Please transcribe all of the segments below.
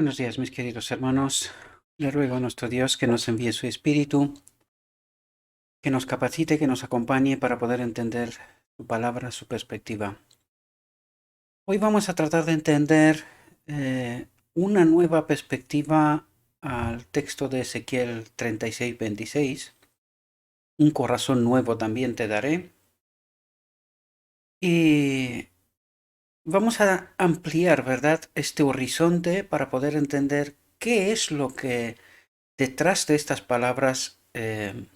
Buenos días, mis queridos hermanos. Le ruego a nuestro Dios que nos envíe su Espíritu, que nos capacite, que nos acompañe para poder entender su palabra, su perspectiva. Hoy vamos a tratar de entender una nueva perspectiva al texto de Ezequiel 36:26. Un corazón nuevo también te daré. Y vamos a ampliar, ¿verdad?, este horizonte para poder entender qué es lo que detrás de estas palabras, qué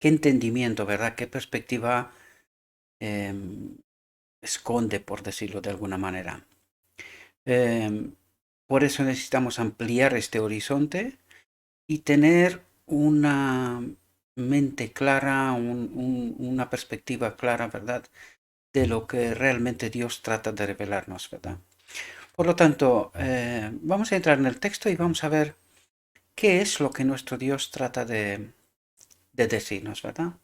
entendimiento, ¿verdad? Qué perspectiva em, esconde, por decirlo de alguna manera. Em, por eso necesitamos ampliar este horizonte y tener una mente clara, una perspectiva clara, ¿verdad? De lo que realmente Dios trata de revelarnos, ¿verdad? Por lo tanto, vamos a entrar en el texto y vamos a ver qué es lo que nuestro Dios trata de decirnos, ¿verdad?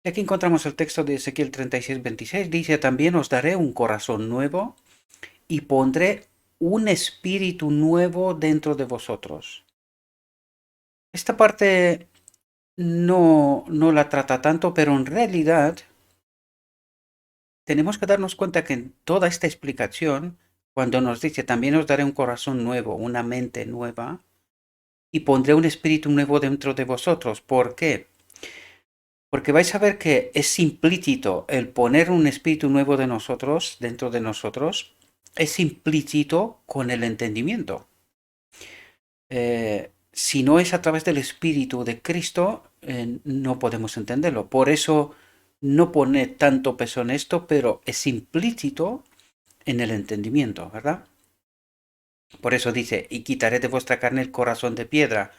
Y aquí encontramos el texto de Ezequiel 36:26. Dice: también os daré un corazón nuevo y pondré un espíritu nuevo dentro de vosotros. Esta parte no la trata tanto, pero en realidad tenemos que darnos cuenta que en toda esta explicación, cuando nos dice también os daré un corazón nuevo, una mente nueva, y pondré un espíritu nuevo dentro de vosotros. ¿Por qué? Porque vais a ver que es implícito el poner un espíritu nuevo de nosotros, dentro de nosotros, es implícito con el entendimiento. Si no es a través del espíritu de Cristo, no podemos entenderlo. Por eso no pone tanto peso en esto, pero es implícito en el entendimiento, ¿verdad? Por eso dice: y quitaré de vuestra carne el corazón de piedra.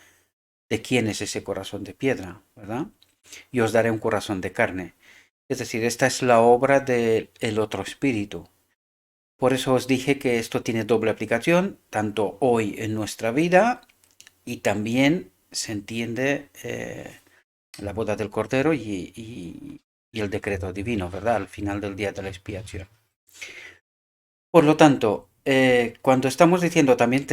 ¿De quién es ese corazón de piedra, verdad? Y os daré un corazón de carne. Es decir, esta es la obra del otro espíritu. Por eso os dije que esto tiene doble aplicación, tanto hoy en nuestra vida y también se entiende la boda del Cordero y el decreto divino, ¿verdad? Al final del día de la expiación. Por lo tanto, cuando estamos diciendo también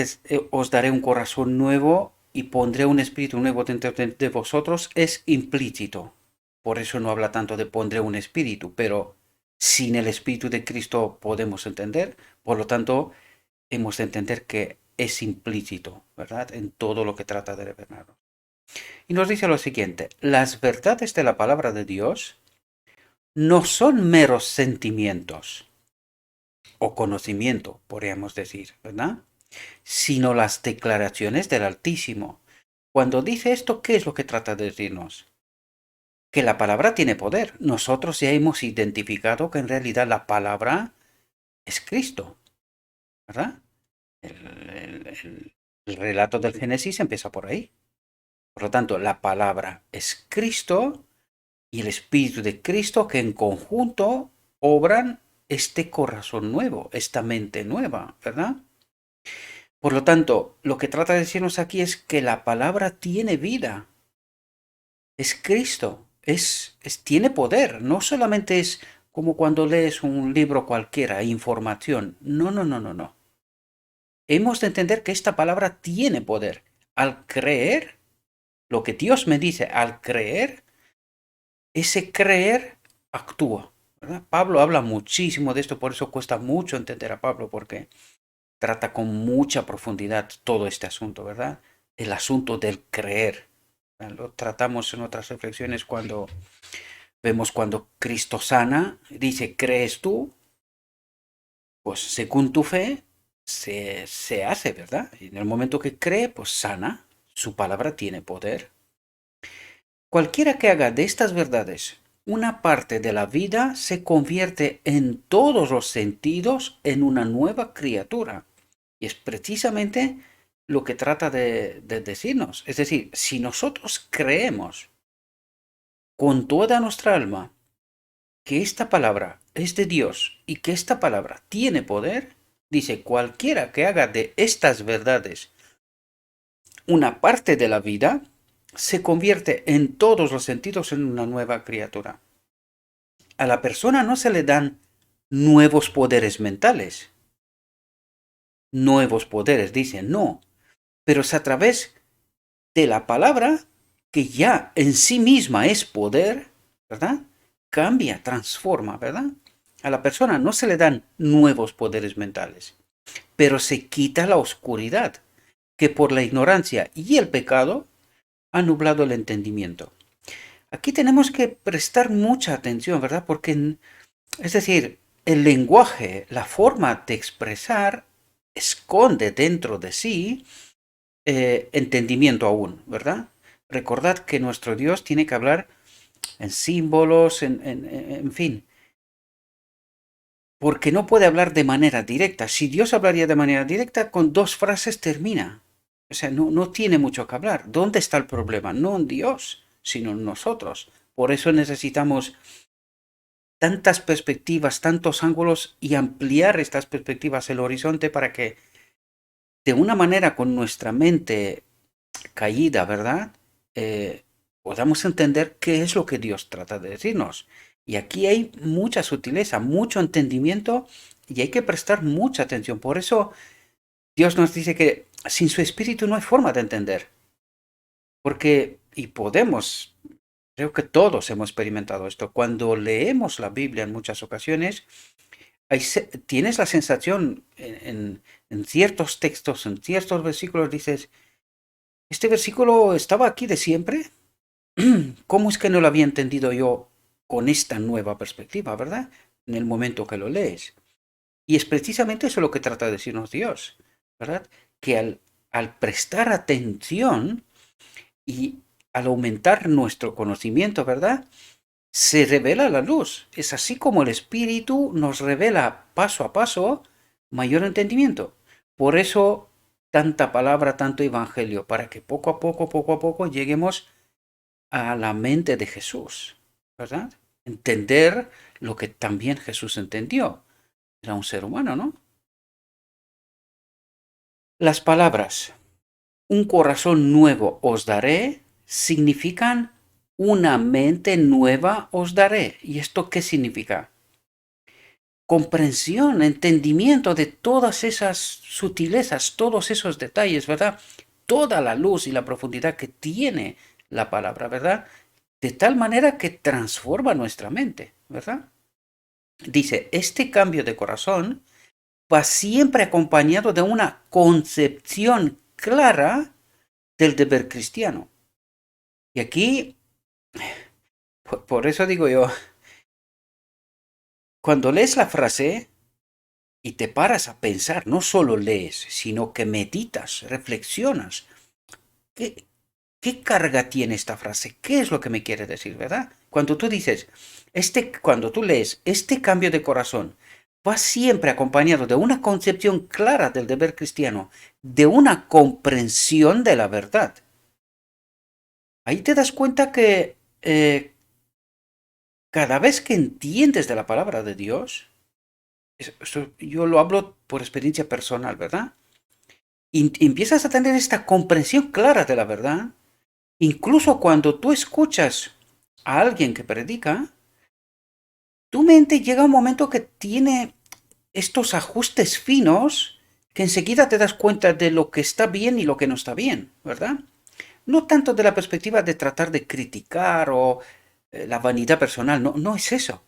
os daré un corazón nuevo y pondré un espíritu nuevo dentro de vosotros, es implícito. Por eso no habla tanto de pondré un espíritu, pero sin el espíritu de Cristo podemos entender. Por lo tanto, hemos de entender que es implícito, ¿verdad? En todo lo que trata de revelarnos. Y nos dice lo siguiente: las verdades de la palabra de Dios no son meros sentimientos o conocimiento, podríamos decir, ¿verdad? Sino las declaraciones del Altísimo. Cuando dice esto, ¿qué es lo que trata de decirnos? Que la palabra tiene poder. Nosotros ya hemos identificado que en realidad la palabra es Cristo, ¿verdad? El relato del Génesis empieza por ahí. Por lo tanto, la palabra es Cristo y el Espíritu de Cristo, que en conjunto obran este corazón nuevo, esta mente nueva, ¿verdad? Por lo tanto, lo que trata de decirnos aquí es que la palabra tiene vida, es Cristo, tiene poder, no solamente es como cuando lees un libro cualquiera, información. No, no, no, no, no. Hemos de entender que esta palabra tiene poder. Al creer, lo que Dios me dice, al creer, ese creer actúa, ¿verdad? Pablo habla muchísimo de esto, por eso cuesta mucho entender a Pablo, porque trata con mucha profundidad todo este asunto, ¿verdad? El asunto del creer. Lo tratamos en otras reflexiones cuando vemos cuando Cristo sana, dice: ¿crees tú? Pues según tu fe se hace, ¿verdad? Y en el momento que cree, pues sana. Su palabra tiene poder. Cualquiera que haga de estas verdades una parte de la vida se convierte en todos los sentidos en una nueva criatura. Y es precisamente lo que trata de decirnos. Es decir, si nosotros creemos con toda nuestra alma que esta palabra es de Dios y que esta palabra tiene poder, dice: cualquiera que haga de estas verdades una parte de la vida, se convierte en todos los sentidos en una nueva criatura. A la persona no se le dan nuevos poderes mentales, nuevos poderes, dice, no, pero es a través de la palabra que ya en sí misma es poder, ¿verdad? Cambia, transforma, ¿verdad? A la persona no se le dan nuevos poderes mentales, pero se quita la oscuridad que por la ignorancia y el pecado ha nublado el entendimiento. Aquí tenemos que prestar mucha atención, ¿verdad? Porque, es decir, el lenguaje, la forma de expresar, esconde dentro de sí entendimiento aún, ¿verdad? Recordad que nuestro Dios tiene que hablar en símbolos, en fin, porque no puede hablar de manera directa. Si Dios hablaría de manera directa, con dos frases termina. O sea, no tiene mucho que hablar. ¿Dónde está el problema? No en Dios, sino en nosotros. Por eso necesitamos tantas perspectivas, tantos ángulos y ampliar estas perspectivas, el horizonte, para que de una manera con nuestra mente caída, ¿verdad? Podamos entender qué es lo que Dios trata de decirnos. Y aquí hay mucha sutileza, mucho entendimiento y hay que prestar mucha atención. Por eso Dios nos dice que sin su espíritu no hay forma de entender. Porque, y podemos, creo que todos hemos experimentado esto, cuando leemos la Biblia en muchas ocasiones, tienes la sensación en ciertos textos, en ciertos versículos, dices, ¿este versículo estaba aquí de siempre? ¿Cómo es que no lo había entendido yo con esta nueva perspectiva, verdad? En el momento que lo lees. Y es precisamente eso lo que trata de decirnos Dios, ¿verdad? Que al prestar atención y al aumentar nuestro conocimiento, ¿verdad? Se revela la luz. Es así como el Espíritu nos revela paso a paso mayor entendimiento. Por eso tanta palabra, tanto evangelio, para que poco a poco lleguemos a la mente de Jesús, ¿verdad? Entender lo que también Jesús entendió. Era un ser humano, ¿no? Las palabras, un corazón nuevo os daré, significan una mente nueva os daré. ¿Y esto qué significa? Comprensión, entendimiento de todas esas sutilezas, todos esos detalles, ¿verdad? Toda la luz y la profundidad que tiene la palabra, ¿verdad? De tal manera que transforma nuestra mente, ¿verdad? Dice, este cambio de corazón va siempre acompañado de una concepción clara del deber cristiano. Y aquí, por eso digo yo, cuando lees la frase y te paras a pensar, no solo lees, sino que meditas, reflexionas, ¿qué, qué carga tiene esta frase? ¿Qué es lo que me quiere decir, verdad? Cuando tú dices, cuando tú lees, este cambio de corazón va siempre acompañado de una concepción clara del deber cristiano, de una comprensión de la verdad. Ahí te das cuenta que cada vez que entiendes de la palabra de Dios, yo lo hablo por experiencia personal, ¿verdad? Y empiezas a tener esta comprensión clara de la verdad, incluso cuando tú escuchas a alguien que predica, tu mente llega a un momento que tiene estos ajustes finos que enseguida te das cuenta de lo que está bien y lo que no está bien, ¿verdad? No tanto de la perspectiva de tratar de criticar o la vanidad personal, no es eso.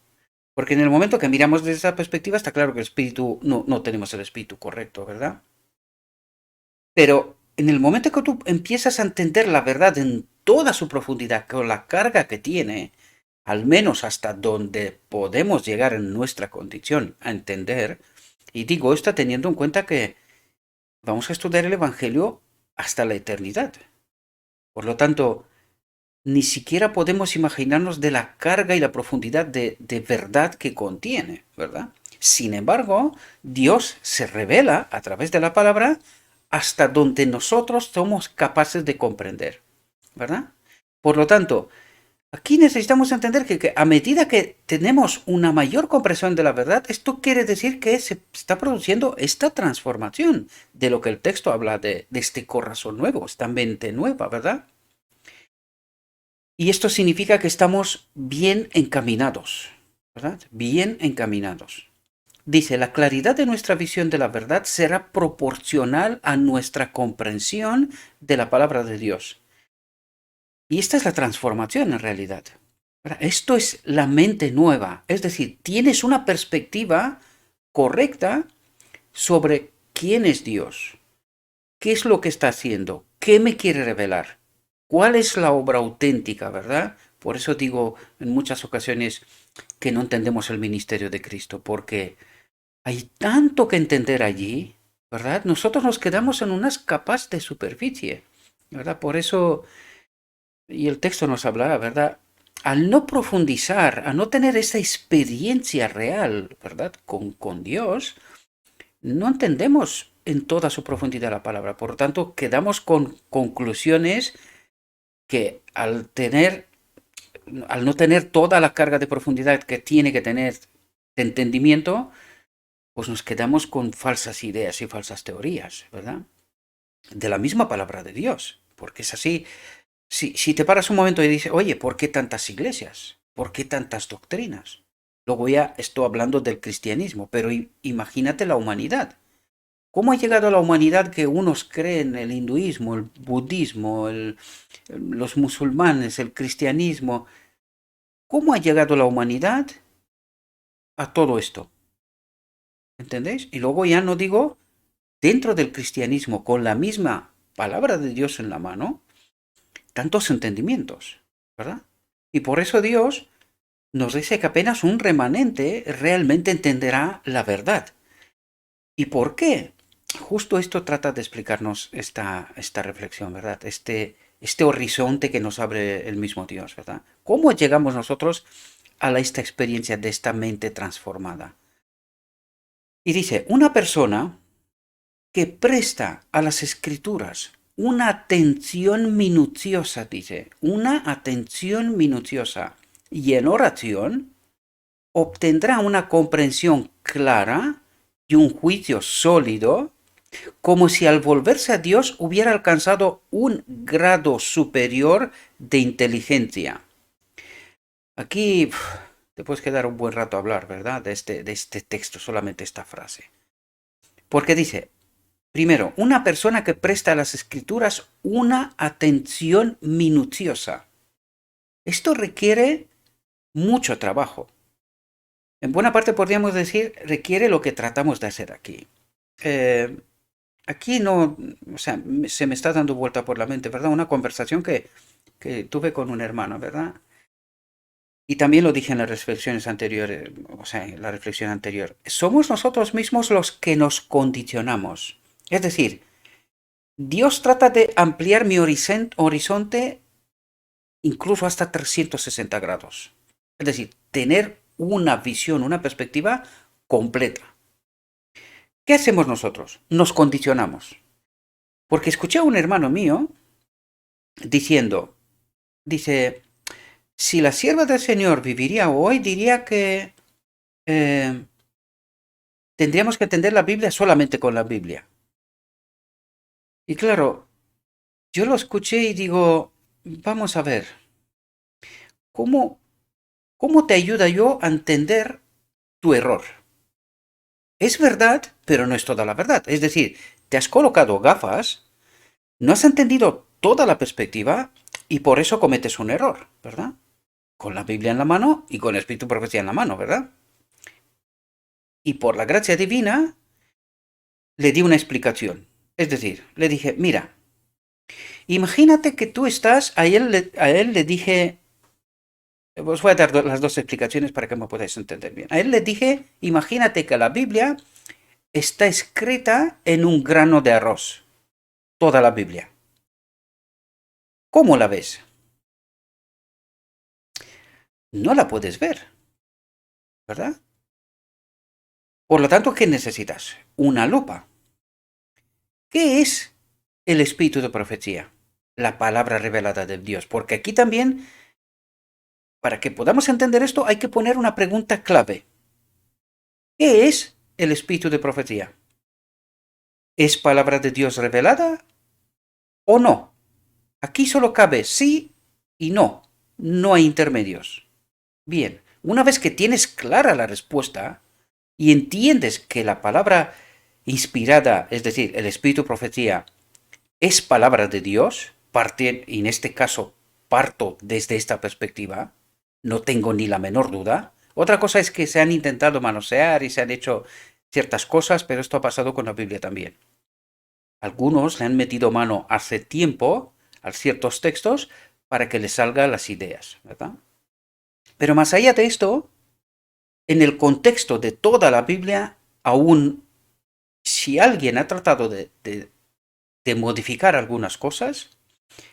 Porque en el momento que miramos desde esa perspectiva está claro que el espíritu, no tenemos el espíritu correcto, ¿verdad? Pero en el momento que tú empiezas a entender la verdad en toda su profundidad, con la carga que tiene, al menos hasta donde podemos llegar en nuestra condición a entender, y digo esto teniendo en cuenta que vamos a estudiar el Evangelio hasta la eternidad. Por lo tanto, ni siquiera podemos imaginarnos de la carga y la profundidad de verdad que contiene, ¿verdad? Sin embargo, Dios se revela a través de la palabra hasta donde nosotros somos capaces de comprender, ¿verdad? Por lo tanto, aquí necesitamos entender que a medida que tenemos una mayor comprensión de la verdad, esto quiere decir que se está produciendo esta transformación de lo que el texto habla de este corazón nuevo, esta mente nueva, ¿verdad? Y esto significa que estamos bien encaminados, ¿verdad? Bien encaminados. dice, la claridad de nuestra visión de la verdad será proporcional a nuestra comprensión de la palabra de Dios. Y esta es la transformación en realidad. Esto es la mente nueva, es decir, tienes una perspectiva correcta sobre quién es Dios, qué es lo que está haciendo, qué me quiere revelar, cuál es la obra auténtica, ¿verdad? Por eso digo en muchas ocasiones que no entendemos el ministerio de Cristo, porque hay tanto que entender allí, ¿verdad? Nosotros nos quedamos en unas capas de superficie, ¿verdad? Por eso, y el texto nos habla, ¿verdad? Al no profundizar, a no tener esa experiencia real, ¿verdad? Con Dios, no entendemos en toda su profundidad la palabra. Por lo tanto, quedamos con conclusiones que al no tener toda la carga de profundidad que tiene que tener de entendimiento, pues nos quedamos con falsas ideas y falsas teorías, ¿verdad? De la misma palabra de Dios. Porque es así. Si te paras un momento y dices, oye, ¿por qué tantas iglesias? ¿Por qué tantas doctrinas? Luego ya estoy hablando del cristianismo, pero imagínate la humanidad. ¿Cómo ha llegado a la humanidad que unos creen el hinduismo, el budismo, los musulmanes, el cristianismo? ¿Cómo ha llegado la humanidad a todo esto? ¿Entendéis? Y luego ya no digo dentro del cristianismo, con la misma palabra de Dios en la mano, tantos entendimientos, ¿verdad? Y por eso Dios nos dice que apenas un remanente realmente entenderá la verdad. ¿Y por qué? Justo esto trata de explicarnos esta reflexión, ¿verdad? Este horizonte que nos abre el mismo Dios, ¿verdad? ¿Cómo llegamos nosotros a esta experiencia de esta mente transformada? Y dice, una persona que presta a las escrituras una atención minuciosa, dice, una atención minuciosa, y en oración obtendrá una comprensión clara y un juicio sólido, como si al volverse a Dios hubiera alcanzado un grado superior de inteligencia. Aquí te puedes quedar un buen rato a hablar, ¿verdad? De este texto, solamente esta frase. Porque dice, primero, una persona que presta a las escrituras una atención minuciosa. Esto requiere mucho trabajo. En buena parte podríamos decir, requiere lo que tratamos de hacer aquí. Aquí no, o sea, se me está dando vuelta por la mente, ¿verdad? Una conversación que tuve con un hermano, ¿verdad? Y también lo dije en las reflexiones anteriores, o sea, en la reflexión anterior. Somos nosotros mismos los que nos condicionamos. Es decir, Dios trata de ampliar mi horizonte incluso hasta 360 grados. Es decir, tener una visión, una perspectiva completa. ¿Qué hacemos nosotros? Nos condicionamos. Porque escuché a un hermano mío diciendo, dice, si la sierva del Señor viviría hoy, diría que tendríamos que entender la Biblia solamente con la Biblia. Y claro, yo lo escuché y digo, vamos a ver, ¿cómo, cómo te ayuda yo a entender tu error? Es verdad, pero no es toda la verdad. Es decir, te has colocado gafas, no has entendido toda la perspectiva y por eso cometes un error, ¿verdad? Con la Biblia en la mano y con el Espíritu de Profecía en la mano, ¿verdad? Y por la gracia divina le di una explicación. Es decir, le dije, mira, imagínate que tú estás, a él le dije, os voy a dar las dos explicaciones para que me podáis entender bien. A él le dije, imagínate que la Biblia está escrita en un grano de arroz. Toda la Biblia. ¿Cómo la ves? No la puedes ver, ¿verdad? Por lo tanto, ¿qué necesitas? Una lupa. ¿Qué es el espíritu de profecía? La palabra revelada de Dios. Porque aquí también, para que podamos entender esto, hay que poner una pregunta clave. ¿Qué es el espíritu de profecía? ¿Es palabra de Dios revelada o no? Aquí solo cabe sí y no. No hay intermedios. Bien, una vez que tienes clara la respuesta, y entiendes que la palabra inspirada, es decir, el espíritu profecía, es palabra de Dios, y en este caso parto desde esta perspectiva, no tengo ni la menor duda. Otra cosa es que se han intentado manosear y se han hecho ciertas cosas, pero esto ha pasado con la Biblia también. Algunos le han metido mano hace tiempo a ciertos textos para que les salgan las ideas, ¿verdad? Pero más allá de esto, en el contexto de toda la Biblia, aún si alguien ha tratado de modificar algunas cosas,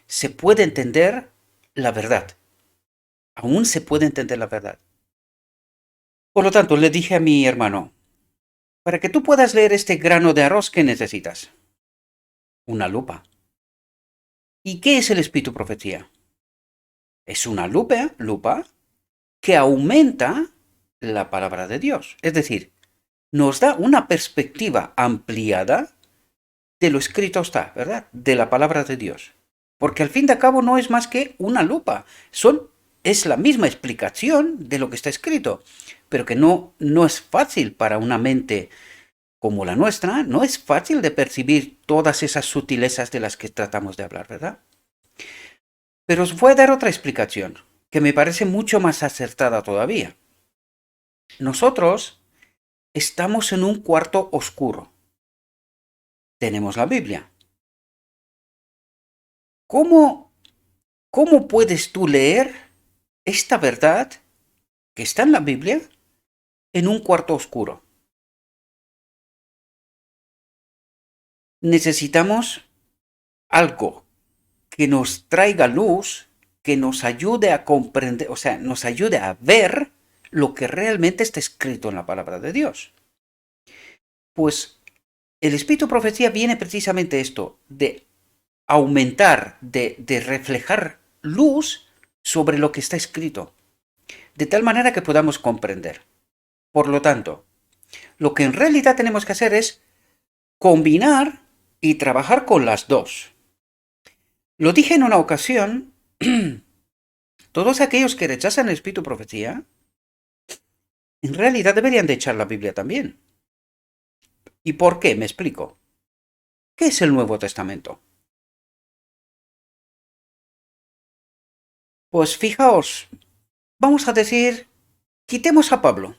se puede entender la verdad. Aún se puede entender la verdad. Por lo tanto, le dije a mi hermano, para que tú puedas leer este grano de arroz, ¿qué necesitas? Una lupa. ¿Y qué es el espíritu profecía? Es una lupa que aumenta la palabra de Dios. Es decir, nos da una perspectiva ampliada de lo escrito está, ¿verdad? De la palabra de Dios. Porque al fin de cabo no es más que una lupa. Es la misma explicación de lo que está escrito, pero que no es fácil para una mente como la nuestra, no es fácil de percibir todas esas sutilezas de las que tratamos de hablar, ¿verdad? Pero os voy a dar otra explicación, que me parece mucho más acertada todavía. Nosotros estamos en un cuarto oscuro. Tenemos la Biblia. ¿Cómo, cómo puedes tú leer esta verdad que está en la Biblia en un cuarto oscuro? Necesitamos algo que nos traiga luz, que nos ayude a comprender, o sea, nos ayude a ver lo que realmente está escrito en la palabra de Dios. Pues el espíritu profecía viene precisamente esto, de aumentar, de reflejar luz sobre lo que está escrito, de tal manera que podamos comprender. Por lo tanto, lo que en realidad tenemos que hacer es combinar y trabajar con las dos. Lo dije en una ocasión, todos aquellos que rechazan el espíritu profecía, en realidad deberían de echar la Biblia también. ¿Y por qué? Me explico. ¿Qué es el Nuevo Testamento? Pues fijaos, vamos a decir, quitemos a Pablo.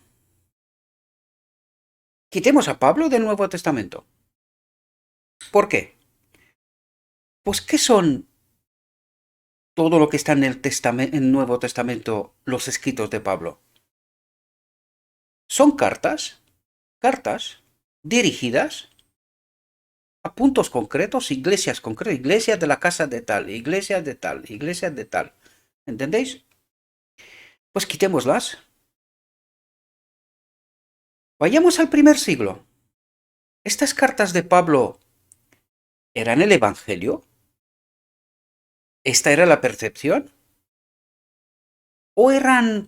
Quitemos a Pablo del Nuevo Testamento. ¿Por qué? Pues ¿qué son todo lo que está en el Nuevo Testamento, los escritos de Pablo? Son cartas dirigidas a puntos concretos, iglesias concretas, iglesias de la casa de tal, iglesias de tal, iglesias de tal. ¿Entendéis? Pues quitémoslas. Vayamos al primer siglo. ¿Estas cartas de Pablo eran el Evangelio? ¿Esta era la percepción? ¿O eran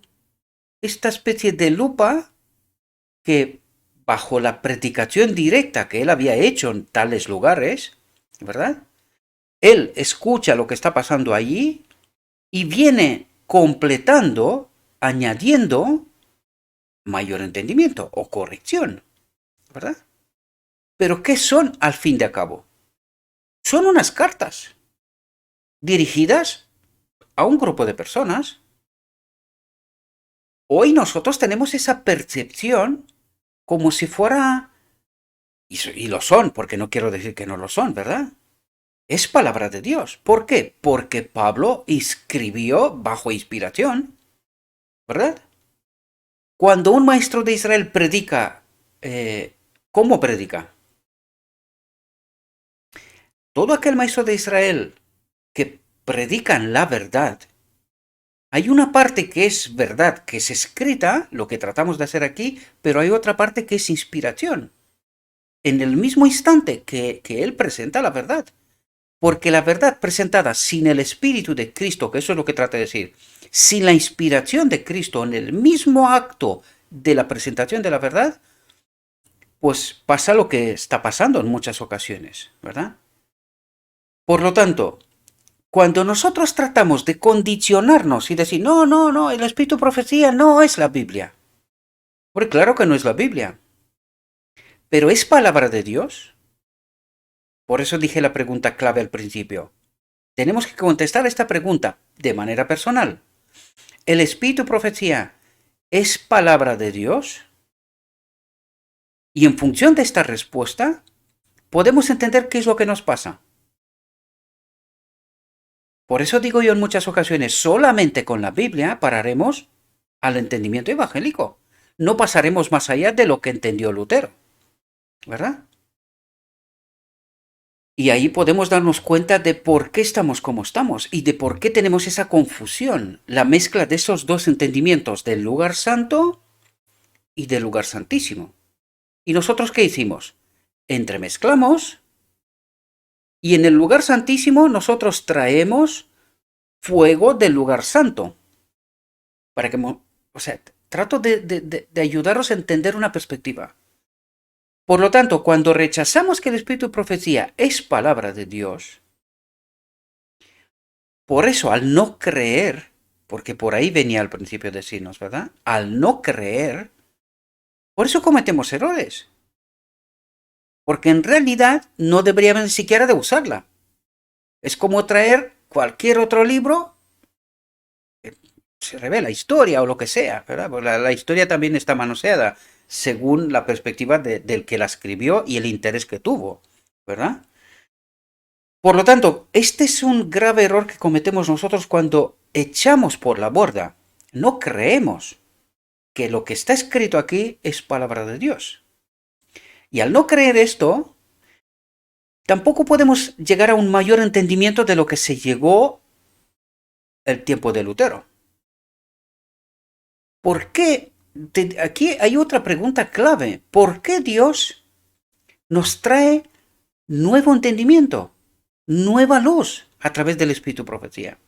esta especie de lupa que, bajo la predicación directa que él había hecho en tales lugares, ¿verdad? Él escucha lo que está pasando allí y viene completando, añadiendo mayor entendimiento o corrección, ¿verdad? Pero ¿qué son al fin de cabo? Son unas cartas dirigidas a un grupo de personas. Hoy nosotros tenemos esa percepción como si fuera, y lo son, porque no quiero decir que no lo son, ¿verdad? Es palabra de Dios. ¿Por qué? Porque Pablo escribió bajo inspiración, ¿verdad? Cuando un maestro de Israel predica, ¿cómo predica? Todo aquel maestro de Israel que predican la verdad, hay una parte que es verdad, que es escrita, lo que tratamos de hacer aquí, pero hay otra parte que es inspiración. En el mismo instante que él presenta la verdad. Porque la verdad presentada sin el Espíritu de Cristo, que eso es lo que trata de decir, sin la inspiración de Cristo en el mismo acto de la presentación de la verdad, pues pasa lo que está pasando en muchas ocasiones, ¿verdad? Por lo tanto, cuando nosotros tratamos de condicionarnos y decir, no, el Espíritu profecía no es la Biblia, porque claro que no es la Biblia. pero ¿es palabra de Dios? Por eso dije la pregunta clave al principio. Tenemos que contestar esta pregunta de manera personal. ¿El espíritu de profecía es palabra de Dios? Y en función de esta respuesta, podemos entender qué es lo que nos pasa. Por eso digo yo en muchas ocasiones, solamente con la Biblia pararemos al entendimiento evangélico. No pasaremos más allá de lo que entendió Lutero, ¿verdad? Y ahí podemos darnos cuenta de por qué estamos como estamos y de por qué tenemos esa confusión, la mezcla de esos dos entendimientos, del lugar santo y del lugar santísimo. ¿Y nosotros qué hicimos? Entremezclamos y en el lugar santísimo nosotros traemos fuego del lugar santo. Para que, o sea, trato de ayudaros a entender una perspectiva. Por lo tanto, cuando rechazamos que el espíritu de profecía es palabra de Dios, por eso al no creer, porque por ahí venía al principio decirnos, ¿verdad? Al no creer, por eso cometemos errores. Porque en realidad no deberíamos ni siquiera de usarla. Es como traer cualquier otro libro, se revela historia o lo que sea, ¿verdad? Pues la historia también está manoseada según la perspectiva del que la escribió y el interés que tuvo, ¿verdad? Por lo tanto, este es un grave error que cometemos nosotros cuando echamos por la borda. No creemos que lo que está escrito aquí es palabra de Dios. Y al no creer esto, tampoco podemos llegar a un mayor entendimiento de lo que se llegó el tiempo de Lutero. ¿Por qué? Aquí hay otra pregunta clave. ¿Por qué Dios nos trae nuevo entendimiento, nueva luz a través del espíritu de profecía?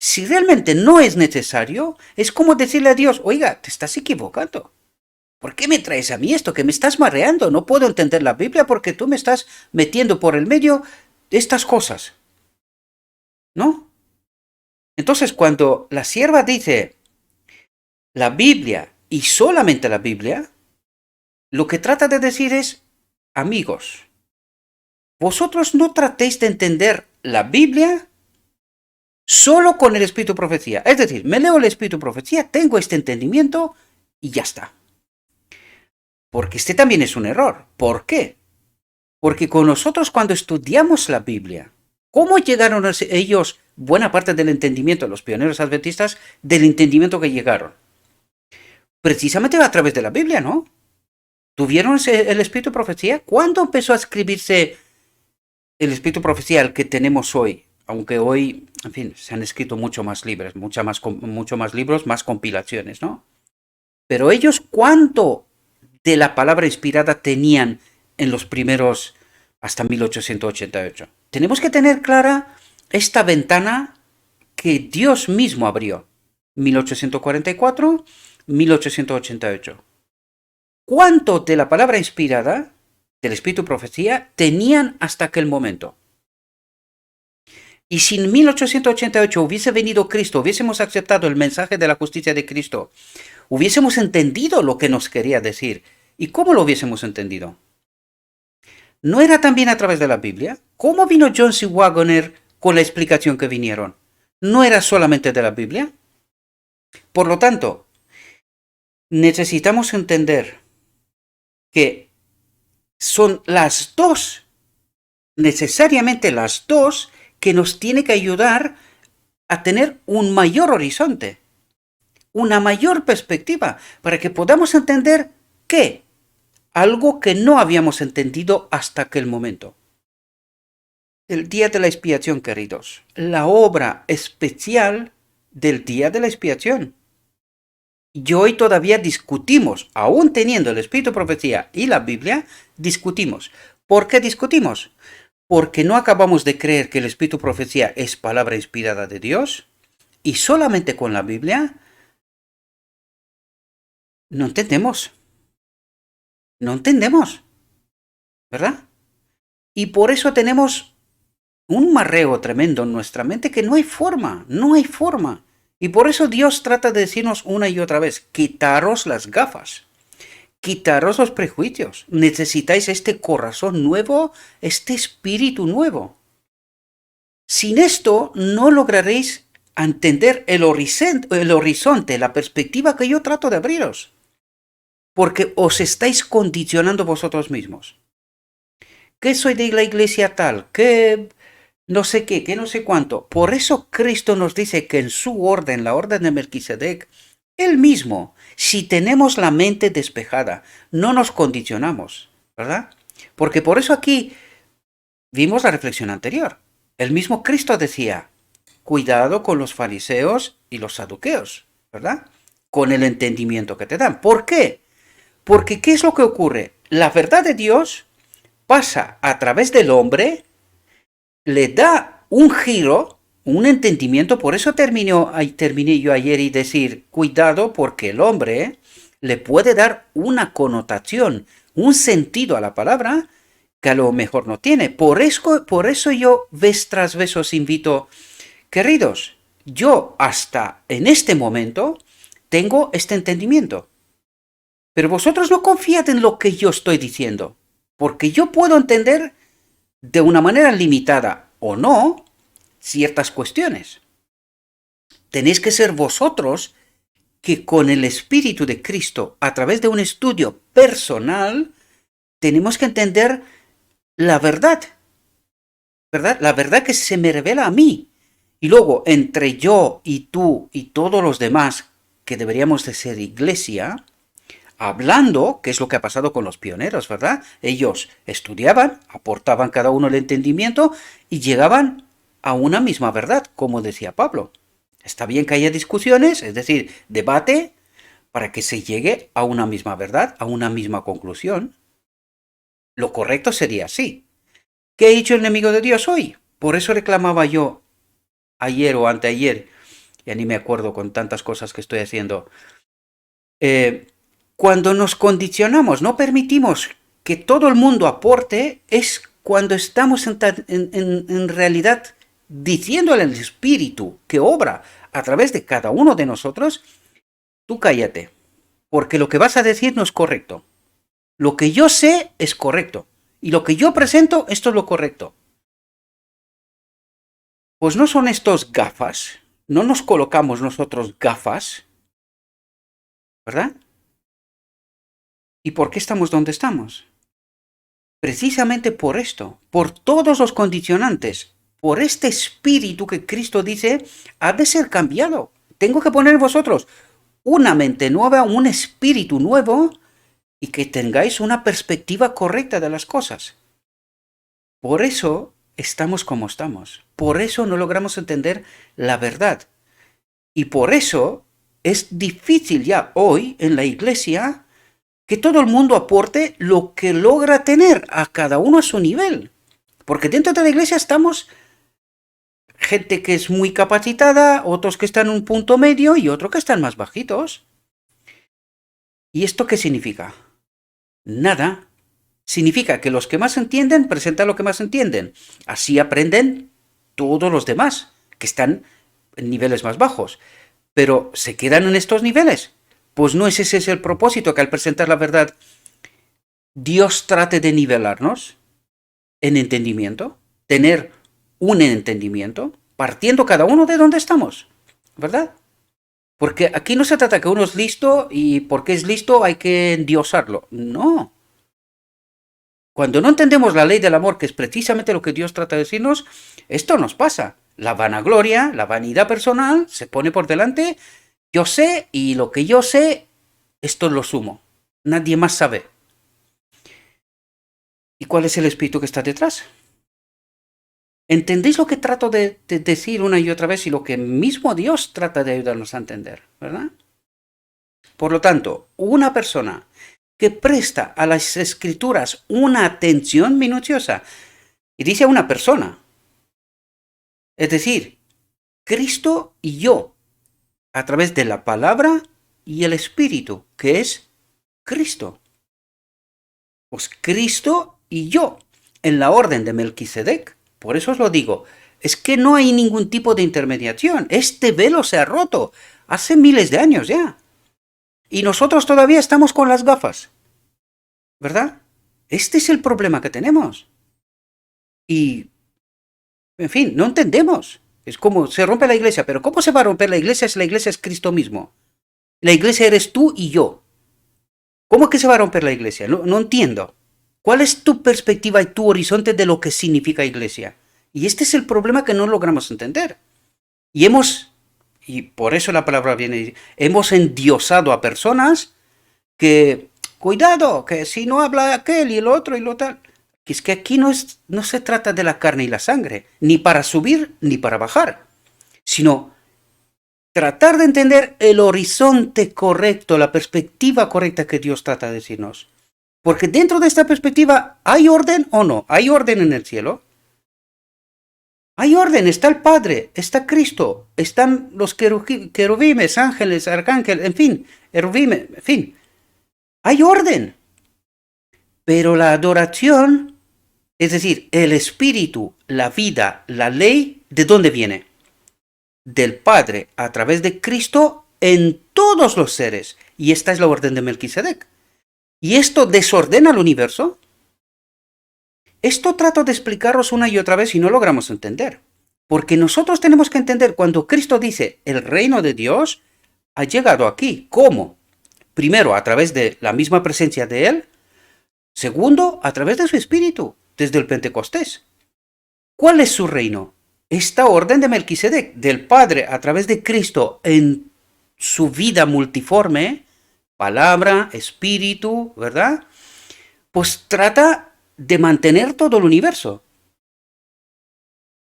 Si realmente no es necesario, es como decirle a Dios, oiga, te estás equivocando. ¿Por qué me traes a mí esto? Que me estás mareando. No puedo entender la Biblia porque tú me estás metiendo por el medio de estas cosas. ¿No? Entonces, cuando la sierva dice la Biblia y solamente la Biblia, lo que trata de decir es, amigos, vosotros no tratéis de entender la Biblia solo con el espíritu de profecía. Es decir, me leo el espíritu de profecía, tengo este entendimiento y ya está. Porque este también es un error. ¿Por qué? Porque con nosotros cuando estudiamos la Biblia, ¿cómo llegaron ellos, buena parte del entendimiento, los pioneros adventistas, del entendimiento que llegaron? Precisamente a través de la Biblia, ¿no? ¿Tuvieron el espíritu de profecía? ¿Cuándo empezó a escribirse el espíritu de profecía al que tenemos hoy? Aunque hoy, en fin, se han escrito mucho más libros, mucho más libros, más compilaciones, ¿no? Pero ellos, ¿cuánto de la palabra inspirada tenían en los primeros, hasta 1888? Tenemos que tener clara esta ventana que Dios mismo abrió. 1844, 1888. ¿Cuánto de la palabra inspirada, del espíritu de profecía, tenían hasta aquel momento? Y si en 1888 hubiese venido Cristo, hubiésemos aceptado el mensaje de la justicia de Cristo, hubiésemos entendido lo que nos quería decir. ¿Y cómo lo hubiésemos entendido? ¿No era también a través de la Biblia? ¿Cómo vino John C. Waggoner con la explicación que vinieron? ¿No era solamente de la Biblia? Por lo tanto, necesitamos entender que son las dos, necesariamente las dos, que nos tiene que ayudar a tener un mayor horizonte, una mayor perspectiva, para que podamos entender que algo que no habíamos entendido hasta aquel momento. El día de la expiación, queridos, la obra especial del día de la expiación. Y hoy todavía discutimos, aún teniendo el espíritu de profecía y la Biblia, discutimos. ¿Por qué discutimos? Porque no acabamos de creer que el espíritu de profecía es palabra inspirada de Dios y solamente con la Biblia no entendemos. No entendemos, ¿verdad? Y por eso tenemos un marreo tremendo en nuestra mente que no hay forma, no hay forma. Y por eso Dios trata de decirnos una y otra vez, quitaros las gafas. quitaros los prejuicios. Necesitáis este corazón nuevo, este espíritu nuevo. Sin esto no lograréis entender el horizonte, la perspectiva que yo trato de abriros. Porque os estáis condicionando vosotros mismos. Que soy de la iglesia tal, que no sé qué, que no sé cuánto. Por eso Cristo nos dice que en su orden, la orden de Melquisedec, él mismo, si tenemos la mente despejada, no nos condicionamos, ¿verdad? Porque por eso aquí vimos la reflexión anterior. El mismo Cristo decía, cuidado con los fariseos y los saduceos, ¿verdad? Con el entendimiento que te dan. ¿Por qué? Porque ¿qué es lo que ocurre? La verdad de Dios pasa a través del hombre, le da un giro, un entendimiento. Por eso terminé yo ayer y decir, cuidado, porque el hombre le puede dar una connotación, un sentido a la palabra que a lo mejor no tiene. Por eso yo vez tras vez os invito, queridos, yo hasta en este momento tengo este entendimiento. Pero vosotros no confiad en lo que yo estoy diciendo, porque yo puedo entender de una manera limitada o no ciertas cuestiones. Tenéis que ser vosotros que con el Espíritu de Cristo, a través de un estudio personal, tenemos que entender la verdad, ¿verdad? La verdad que se me revela a mí. Y luego, entre yo y tú y todos los demás que deberíamos de ser iglesia, hablando, que es lo que ha pasado con los pioneros, ¿verdad? Ellos estudiaban, aportaban cada uno el entendimiento y llegaban a una misma verdad, como decía Pablo. Está bien que haya discusiones, es decir, debate, para que se llegue a una misma verdad, a una misma conclusión. Lo correcto sería así. ¿Qué ha dicho el enemigo de Dios hoy? Por eso reclamaba yo ayer o anteayer, ya ni me acuerdo con tantas cosas que estoy haciendo, cuando nos condicionamos, no permitimos que todo el mundo aporte, es cuando estamos en realidad diciéndole al Espíritu que obra a través de cada uno de nosotros, tú cállate, porque lo que vas a decir no es correcto. Lo que yo sé es correcto, y lo que yo presento, esto es lo correcto. Pues no son estos gafas, no nos colocamos nosotros gafas, ¿verdad? ¿Y por qué estamos donde estamos? Precisamente por esto, por todos los condicionantes, por este espíritu que Cristo dice ha de ser cambiado. Tengo que poner en vosotros una mente nueva, un espíritu nuevo y que tengáis una perspectiva correcta de las cosas. Por eso estamos como estamos. Por eso no logramos entender la verdad. Y por eso es difícil ya hoy en la iglesia que todo el mundo aporte lo que logra tener, a cada uno a su nivel. Porque dentro de la iglesia estamos gente que es muy capacitada, otros que están en un punto medio y otros que están más bajitos. ¿Y esto qué significa? Nada. Significa que los que más entienden presentan lo que más entienden. Así aprenden todos los demás, que están en niveles más bajos. Pero ¿se quedan en estos niveles? Pues no ese es el propósito, que al presentar la verdad Dios trate de nivelarnos en entendimiento, tener un entendimiento, partiendo cada uno de donde estamos, ¿verdad? Porque aquí no se trata que uno es listo y porque es listo hay que endiosarlo. No. Cuando no entendemos la ley del amor, que es precisamente lo que Dios trata de decirnos, esto nos pasa. La vanagloria, la vanidad personal se pone por delante. Yo sé y lo que yo sé, esto es lo sumo. Nadie más sabe. ¿Y cuál es el espíritu que está detrás? ¿Entendéis lo que trato de decir una y otra vez y lo que mismo Dios trata de ayudarnos a entender, verdad? Por lo tanto, una persona que presta a las escrituras una atención minuciosa, y dice a una persona, es decir, Cristo y yo, a través de la palabra y el espíritu, que es Cristo. Pues Cristo y yo, en la orden de Melquisedec. Por eso os lo digo, es que no hay ningún tipo de intermediación. Este velo se ha roto hace miles de años ya. Y nosotros todavía estamos con las gafas. ¿verdad? Este es el problema que tenemos. Y, en fin, no entendemos. Es como se rompe la iglesia, pero ¿cómo se va a romper la iglesia si la iglesia es Cristo mismo? La iglesia eres tú y yo. ¿Cómo que se va a romper la iglesia? No entiendo. ¿Cuál es tu perspectiva y tu horizonte de lo que significa iglesia? Y este es el problema que no logramos entender. Y por eso la palabra viene, hemos endiosado a personas que, cuidado, que si no habla aquel y el otro y lo tal. Que es que aquí no se trata de la carne y la sangre, ni para subir ni para bajar, sino tratar de entender el horizonte correcto, la perspectiva correcta que Dios trata de decirnos. Porque dentro de esta perspectiva, ¿hay orden o no? ¿Hay orden en el cielo? Hay orden, está el Padre, está Cristo, están los querubines, ángeles, arcángeles, en fin, querubines, en fin. Hay orden. Pero la adoración, es decir, el espíritu, la vida, la ley, ¿de dónde viene? Del Padre a través de Cristo en todos los seres. Y esta es la orden de Melquisedec. ¿Y esto desordena el universo? Esto trato de explicaros una y otra vez y no logramos entender. Porque nosotros tenemos que entender cuando Cristo dice el reino de Dios ha llegado aquí. ¿Cómo? Primero, a través de la misma presencia de Él. Segundo, a través de su Espíritu, desde el Pentecostés. ¿Cuál es su reino? Esta orden de Melquisedec, del Padre a través de Cristo en su vida multiforme, palabra, espíritu, ¿verdad? Pues trata de mantener todo el universo.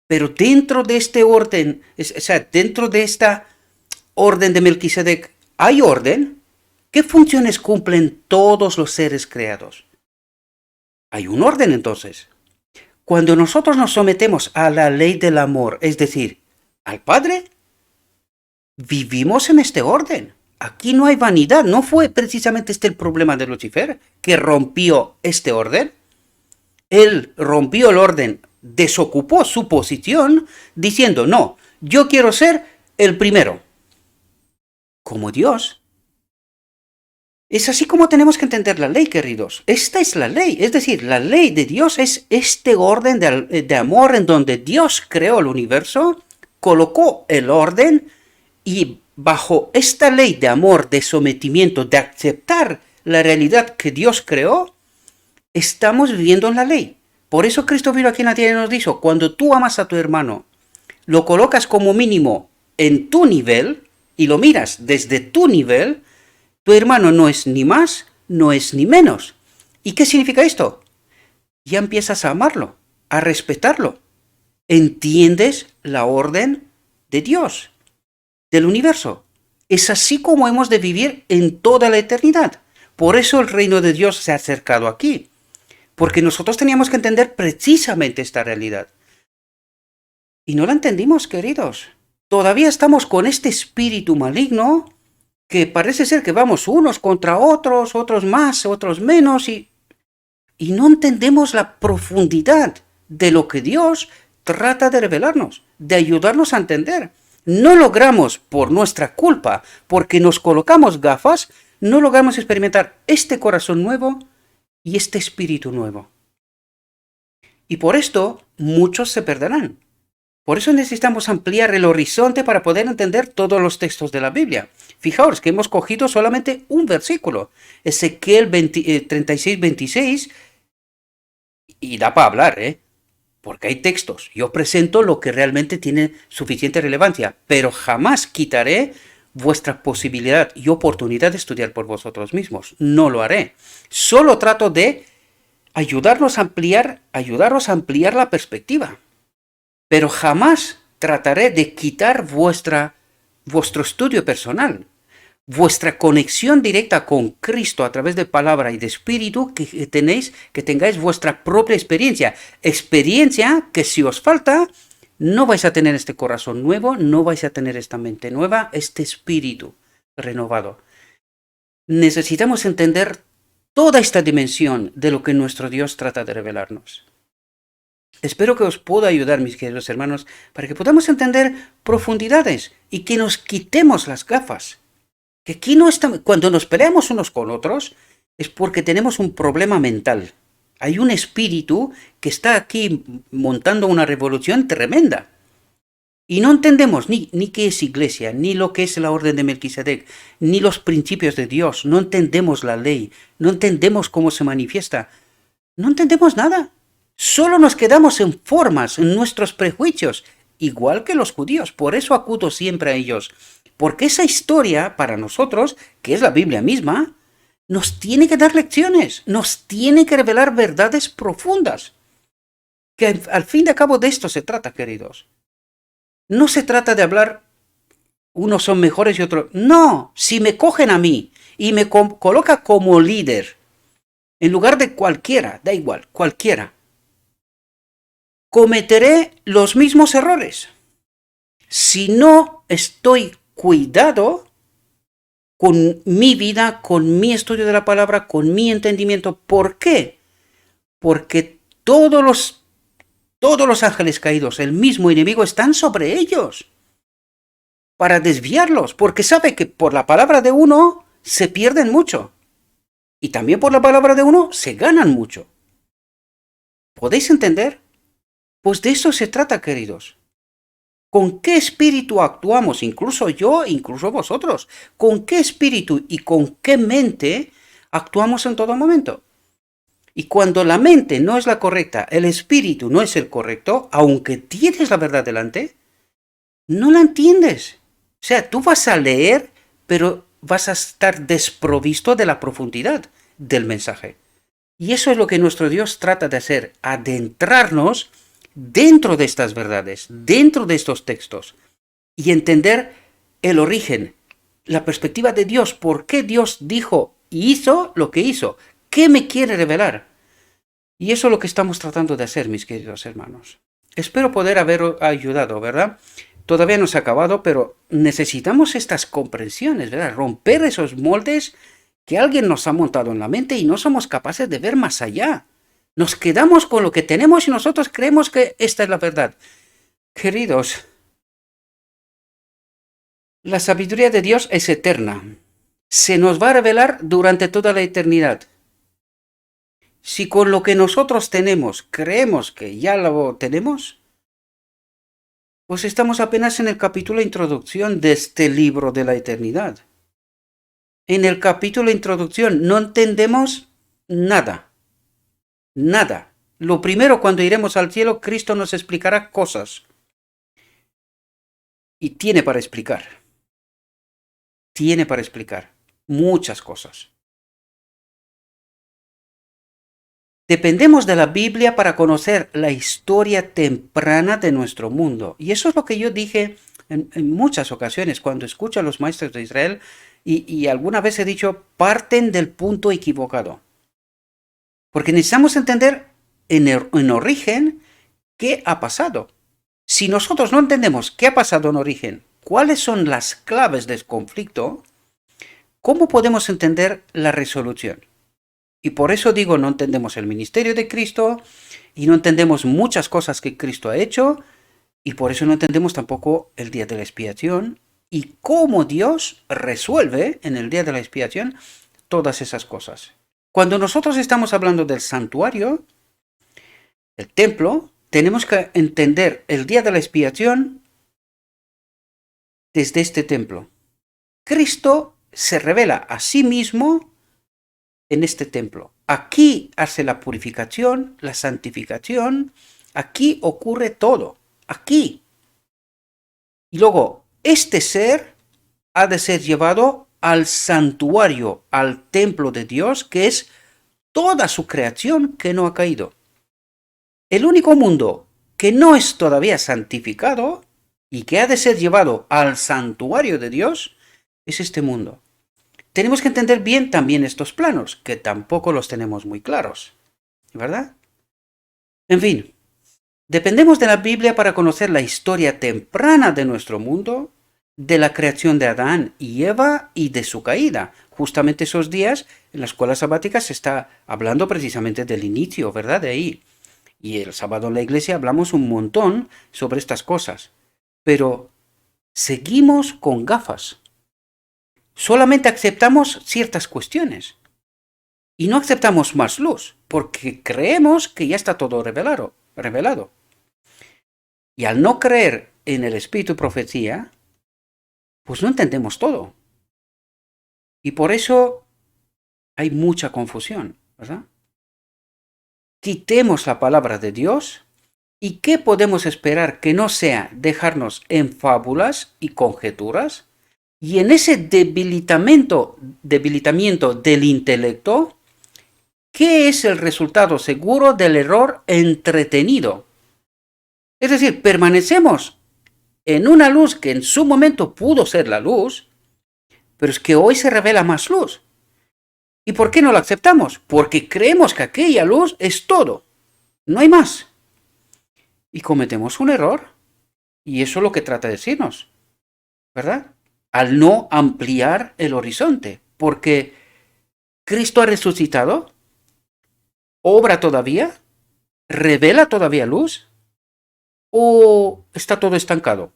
Pero dentro de este orden, o sea, dentro de esta orden de Melquisedec, ¿hay orden? ¿Qué funciones cumplen todos los seres creados? Hay un orden entonces. Cuando nosotros nos sometemos a la ley del amor, es decir, al Padre, vivimos en este orden. Aquí no hay vanidad. No fue precisamente este el problema de Lucifer, que rompió este orden. Él rompió el orden, desocupó su posición, diciendo, no, yo quiero ser el primero. Como Dios. Es así como tenemos que entender la ley, queridos. Esta es la ley. Es decir, la ley de Dios es este orden de amor en donde Dios creó el universo, colocó el orden y bajo esta ley de amor, de sometimiento, de aceptar la realidad que Dios creó, estamos viviendo en la ley. Por eso Cristo vino aquí en la tierra y nos dijo, cuando tú amas a tu hermano, lo colocas como mínimo en tu nivel y lo miras desde tu nivel, tu hermano no es ni más, no es ni menos. ¿Y qué significa esto? Ya empiezas a amarlo, a respetarlo. Entiendes la orden de Dios, del universo. Es así como hemos de vivir en toda la eternidad. Por eso el reino de Dios se ha acercado aquí. Porque nosotros teníamos que entender precisamente esta realidad. Y no la entendimos, queridos. Todavía estamos con este espíritu maligno que parece ser que vamos unos contra otros, otros más, otros menos, y no entendemos la profundidad de lo que Dios trata de revelarnos, de ayudarnos a entender. No logramos, por nuestra culpa, porque nos colocamos gafas, no logramos experimentar este corazón nuevo y este espíritu nuevo. Y por esto muchos se perderán. Por eso necesitamos ampliar el horizonte para poder entender todos los textos de la Biblia. Fijaos que hemos cogido solamente un versículo, Ezequiel 36-26, y da para hablar, porque hay textos. Yo presento lo que realmente tiene suficiente relevancia, pero jamás quitaré vuestra posibilidad y oportunidad de estudiar por vosotros mismos. No lo haré. Solo trato de ayudaros a ampliar la perspectiva. Pero jamás trataré de quitar vuestro estudio personal, vuestra conexión directa con Cristo a través de palabra y de espíritu, que tengáis vuestra propia experiencia. Experiencia que si os falta, no vais a tener este corazón nuevo, no vais a tener esta mente nueva, este espíritu renovado. Necesitamos entender toda esta dimensión de lo que nuestro Dios trata de revelarnos. Espero que os pueda ayudar, mis queridos hermanos, para que podamos entender profundidades y que nos quitemos las gafas. Que aquí no estamos, cuando nos peleamos unos con otros, es porque tenemos un problema mental. Hay un espíritu que está aquí montando una revolución tremenda. Y no entendemos ni qué es iglesia, ni lo que es la orden de Melquisedec, ni los principios de Dios. No entendemos la ley, no entendemos cómo se manifiesta. No entendemos nada. Solo nos quedamos en formas, en nuestros prejuicios, igual que los judíos. Por eso acudo siempre a ellos. Porque esa historia, para nosotros, que es la Biblia misma, nos tiene que dar lecciones, nos tiene que revelar verdades profundas. Que al fin y al cabo de esto se trata, queridos. No se trata de hablar, unos son mejores y otros. No, si me cogen a mí y me coloca como líder, en lugar de cualquiera, da igual, cualquiera, cometeré los mismos errores. Si no estoy cuidado con mi vida, con mi estudio de la palabra, con mi entendimiento. ¿Por qué? Porque todos los ángeles caídos, el mismo enemigo, están sobre ellos para desviarlos, porque sabe que por la palabra de uno se pierden mucho y también por la palabra de uno se ganan mucho. ¿Podéis entender? Pues de eso se trata, queridos. ¿Con qué espíritu actuamos? Incluso yo, incluso vosotros. ¿Con qué espíritu y con qué mente actuamos en todo momento? Y cuando la mente no es la correcta, el espíritu no es el correcto, aunque tienes la verdad delante, no la entiendes. O sea, tú vas a leer, pero vas a estar desprovisto de la profundidad del mensaje. Y eso es lo que nuestro Dios trata de hacer, adentrarnos dentro de estas verdades, dentro de estos textos, y entender el origen, la perspectiva de Dios, por qué Dios dijo y hizo lo que hizo, qué me quiere revelar. Y eso es lo que estamos tratando de hacer, mis queridos hermanos. Espero poder haber ayudado, ¿verdad? Todavía no se ha acabado, pero necesitamos estas comprensiones, ¿verdad? Romper esos moldes que alguien nos ha montado en la mente y no somos capaces de ver más allá. Nos quedamos con lo que tenemos y nosotros creemos que esta es la verdad. Queridos, la sabiduría de Dios es eterna. Se nos va a revelar durante toda la eternidad. Si con lo que nosotros tenemos creemos que ya lo tenemos, pues estamos apenas en el capítulo de introducción de este libro de la eternidad. En el capítulo de introducción no entendemos nada. Nada. Lo primero, cuando iremos al cielo, Cristo nos explicará cosas. Y tiene para explicar. Tiene para explicar muchas cosas. Dependemos de la Biblia para conocer la historia temprana de nuestro mundo. Y eso es lo que yo dije en muchas ocasiones cuando escucho a los maestros de Israel y alguna vez he dicho, parten del punto equivocado. Porque necesitamos entender en origen qué ha pasado. Si nosotros no entendemos qué ha pasado en origen, cuáles son las claves del conflicto, ¿cómo podemos entender la resolución? Y por eso digo, no entendemos el ministerio de Cristo y no entendemos muchas cosas que Cristo ha hecho y por eso no entendemos tampoco el día de la expiación y cómo Dios resuelve en el día de la expiación todas esas cosas. Cuando nosotros estamos hablando del santuario, el templo, tenemos que entender el día de la expiación desde este templo. Cristo se revela a sí mismo en este templo. Aquí hace la purificación, la santificación, aquí ocurre todo, aquí. Y luego, este ser ha de ser llevado al santuario, al templo de Dios, que es toda su creación que no ha caído. El único mundo que no es todavía santificado y que ha de ser llevado al santuario de Dios es este mundo. Tenemos que entender bien también estos planos, que tampoco los tenemos muy claros, ¿verdad? En fin, dependemos de la Biblia para conocer la historia temprana de nuestro mundo, de la creación de Adán y Eva y de su caída. Justamente esos días en la escuela sabática se está hablando precisamente del inicio, ¿verdad? De ahí. Y el sábado en la iglesia hablamos un montón sobre estas cosas. Pero seguimos con gafas. Solamente aceptamos ciertas cuestiones. y no aceptamos más luz, porque creemos que ya está todo revelado. Y al no creer en el espíritu de profecía, pues no entendemos todo. Y por eso hay mucha confusión, ¿verdad? Quitemos la palabra de Dios. ¿Y qué podemos esperar que no sea dejarnos en fábulas y conjeturas? Y en ese debilitamiento del intelecto, ¿qué es el resultado seguro del error entretenido? Es decir, permanecemos en una luz que en su momento pudo ser la luz, pero es que hoy se revela más luz. ¿Y por qué no la aceptamos? Porque creemos que aquella luz es todo, no hay más. Y cometemos un error, y eso es lo que trata de decirnos, ¿verdad? Al no ampliar el horizonte, porque Cristo ha resucitado, obra todavía, revela todavía luz, o está todo estancado.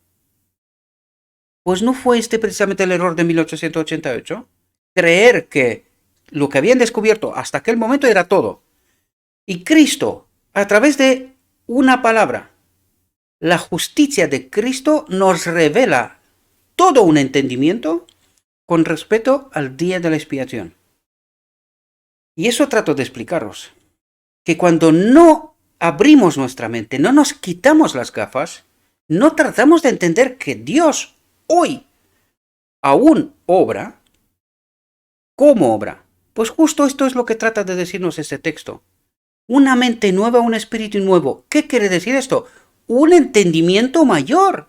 Pues no fue este precisamente el error de 1888, creer que lo que habían descubierto hasta aquel momento era todo. Y Cristo, a través de una palabra, la justicia de Cristo nos revela todo un entendimiento con respecto al día de la expiación. Y eso trato de explicaros, que cuando no abrimos nuestra mente, no nos quitamos las gafas, no tratamos de entender que Dios hoy aún obra. ¿Cómo obra? Pues justo esto es lo que trata de decirnos este texto. Una mente nueva, un espíritu nuevo. ¿Qué quiere decir esto? Un entendimiento mayor,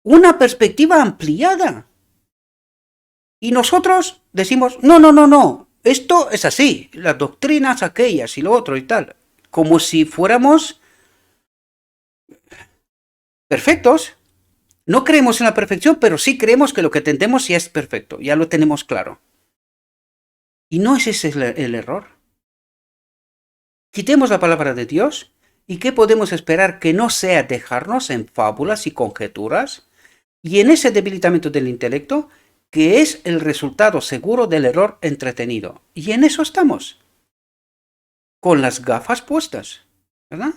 una perspectiva ampliada. Y nosotros decimos, no, esto es así, las doctrinas aquellas y lo otro y tal, como si fuéramos perfectos. No creemos en la perfección, pero sí creemos que lo que entendemos ya es perfecto, ya lo tenemos claro. Y no es ese el error. Quitemos la palabra de Dios, ¿y qué podemos esperar que no sea dejarnos en fábulas y conjeturas? Y en ese debilitamiento del intelecto, que es el resultado seguro del error entretenido. Y en eso estamos, con las gafas puestas, ¿verdad?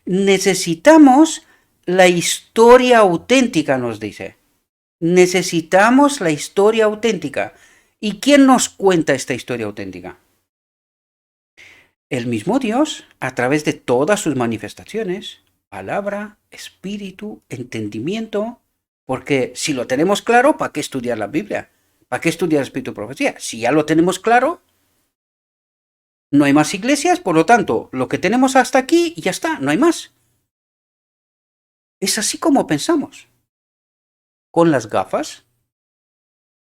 Necesitamos la historia auténtica, nos dice. Necesitamos la historia auténtica. ¿Y quién nos cuenta esta historia auténtica? El mismo Dios, a través de todas sus manifestaciones, palabra, espíritu, entendimiento, porque si lo tenemos claro, ¿para qué estudiar la Biblia? ¿Para qué estudiar el espíritu de profecía? Si ya lo tenemos claro, no hay más iglesias, por lo tanto, lo que tenemos hasta aquí ya está, no hay más. Es así como pensamos, con las gafas,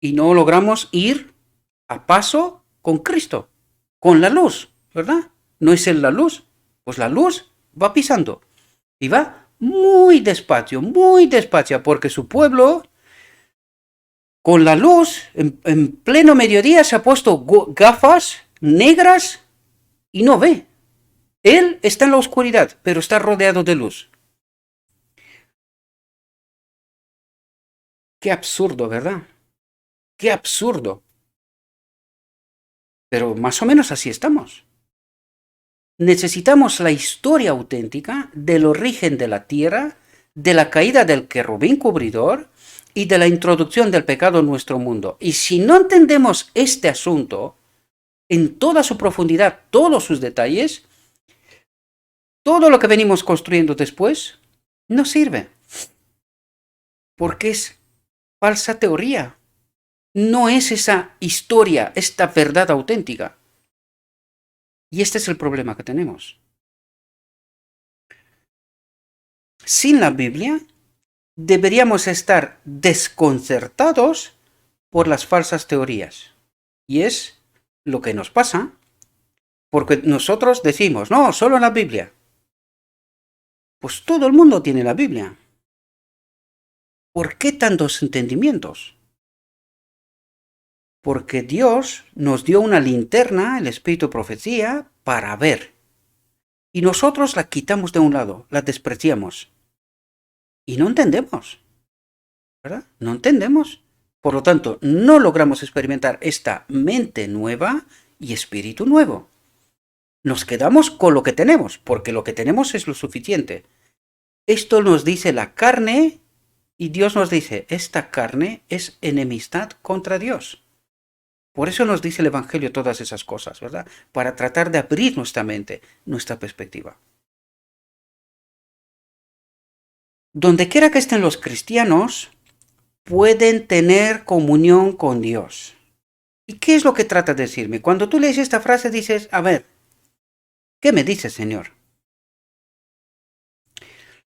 y no logramos ir a paso con Cristo, con la luz, ¿verdad? ¿No es Él la luz? Pues la luz va pisando y va muy despacio, porque su pueblo, con la luz, en pleno mediodía, se ha puesto gafas negras y no ve. Él está en la oscuridad, pero está rodeado de luz. Qué absurdo, ¿verdad? Qué absurdo. Pero más o menos así estamos. Necesitamos la historia auténtica del origen de la tierra, de la caída del querubín cubridor y de la introducción del pecado en nuestro mundo. Y si no entendemos este asunto en toda su profundidad, todos sus detalles, todo lo que venimos construyendo después no sirve. Porque es falsa teoría. No es esa historia, esta verdad auténtica. Y este es el problema que tenemos. Sin la Biblia, deberíamos estar desconcertados por las falsas teorías. Y es lo que nos pasa, porque nosotros decimos, no, solo la Biblia. Pues todo el mundo tiene la Biblia. ¿Por qué tantos entendimientos? Porque Dios nos dio una linterna, el espíritu de profecía, para ver. Y nosotros la quitamos de un lado, la despreciamos. Y no entendemos, ¿verdad? No entendemos. Por lo tanto, no logramos experimentar esta mente nueva y espíritu nuevo. Nos quedamos con lo que tenemos, porque lo que tenemos es lo suficiente. Esto nos dice la carne y Dios nos dice, esta carne es enemistad contra Dios. Por eso nos dice el Evangelio todas esas cosas, ¿verdad? Para tratar de abrir nuestra mente, nuestra perspectiva. Donde quiera que estén los cristianos, pueden tener comunión con Dios. ¿Y qué es lo que trata de decirme? Cuando tú lees esta frase dices, a ver, ¿qué me dice, Señor?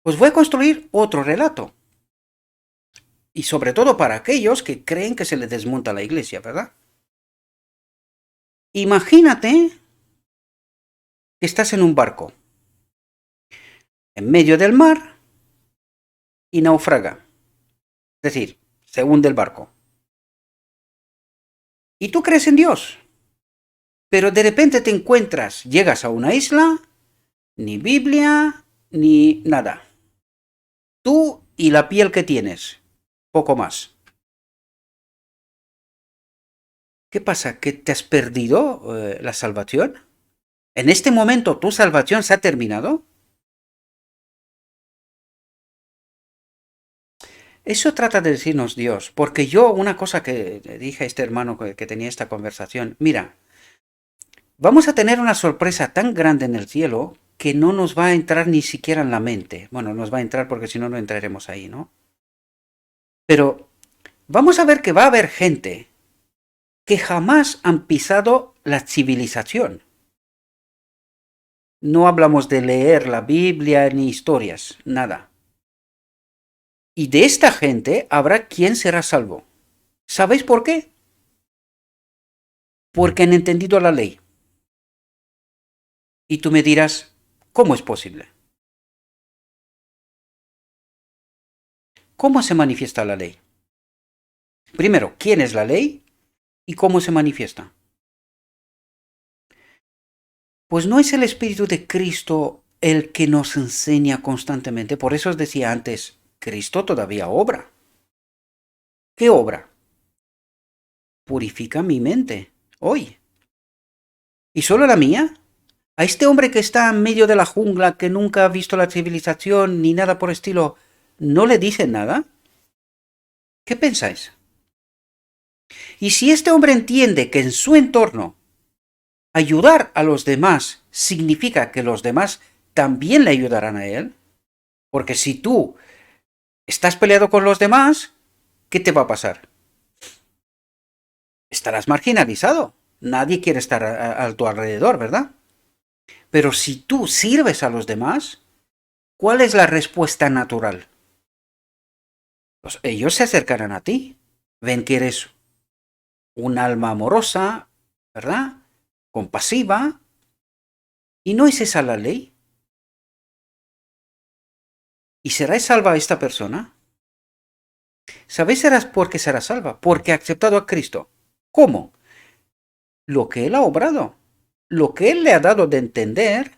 Pues voy a construir otro relato. Y sobre todo para aquellos que creen que se les desmonta la iglesia, ¿verdad? Imagínate que estás en un barco, en medio del mar, y naufraga. Es decir, se hunde el barco. Y tú crees en Dios. Pero de repente te encuentras, llegas a una isla, ni Biblia, ni nada. Tú y la piel que tienes, poco más. ¿Qué pasa? ¿Que te has perdido la salvación? ¿En este momento tu salvación se ha terminado? Eso trata de decirnos Dios, porque yo una cosa que le dije a este hermano que tenía esta conversación, mira, vamos a tener una sorpresa tan grande en el cielo que no nos va a entrar ni siquiera en la mente. Bueno, nos va a entrar porque si no, no entraremos ahí, ¿no? Pero vamos a ver que va a haber gente que jamás han pisado la civilización. No hablamos de leer la Biblia ni historias, nada. Y de esta gente habrá quien será salvo. ¿Sabéis por qué? Porque han entendido la ley. Y tú me dirás, ¿cómo es posible? ¿Cómo se manifiesta la ley? Primero, ¿quién es la ley y cómo se manifiesta? Pues no es el Espíritu de Cristo el que nos enseña constantemente. Por eso os decía antes, Cristo todavía obra. ¿Qué obra? Purifica mi mente, hoy. ¿Y solo la mía? A este hombre que está en medio de la jungla, que nunca ha visto la civilización ni nada por estilo, ¿no le dicen nada? ¿Qué pensáis? Y si este hombre entiende que en su entorno ayudar a los demás significa que los demás también le ayudarán a él, porque si tú estás peleado con los demás, ¿qué te va a pasar? Estarás marginalizado. Nadie quiere estar a tu alrededor, ¿verdad? Pero si tú sirves a los demás, ¿cuál es la respuesta natural? Pues ellos se acercarán a ti, ven que eres un alma amorosa, ¿verdad? Compasiva. ¿Y no es esa la ley? ¿Y será salva esta persona? ¿Sabéis por qué será salva? Porque ha aceptado a Cristo. ¿Cómo? Lo que Él ha obrado. Lo que Él le ha dado de entender,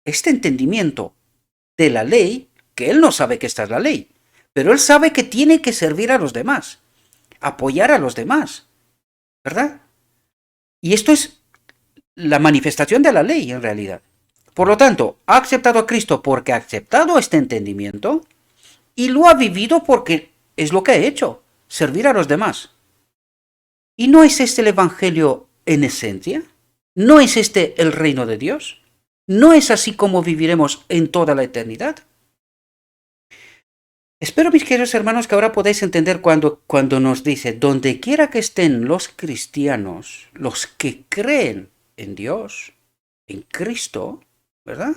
este entendimiento de la ley, que Él no sabe que esta es la ley, pero Él sabe que tiene que servir a los demás, apoyar a los demás, ¿verdad? Y esto es la manifestación de la ley en realidad. Por lo tanto, ha aceptado a Cristo porque ha aceptado este entendimiento y lo ha vivido porque es lo que ha hecho, servir a los demás. ¿Y no es este el Evangelio en esencia? ¿No es este el reino de Dios? ¿No es así como viviremos en toda la eternidad? Espero, mis queridos hermanos, que ahora podáis entender cuando nos dice, donde quiera que estén los cristianos, los que creen en Dios, en Cristo, ¿verdad?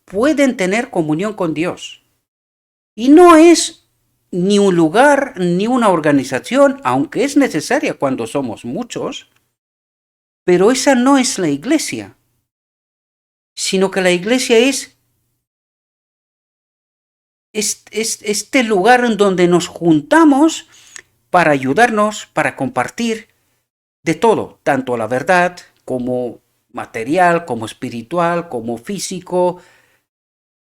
Pueden tener comunión con Dios. Y no es ni un lugar, ni una organización, aunque es necesaria cuando somos muchos, pero esa no es la iglesia, sino que la iglesia es este lugar en donde nos juntamos para ayudarnos, para compartir de todo, tanto la verdad como material, como espiritual, como físico.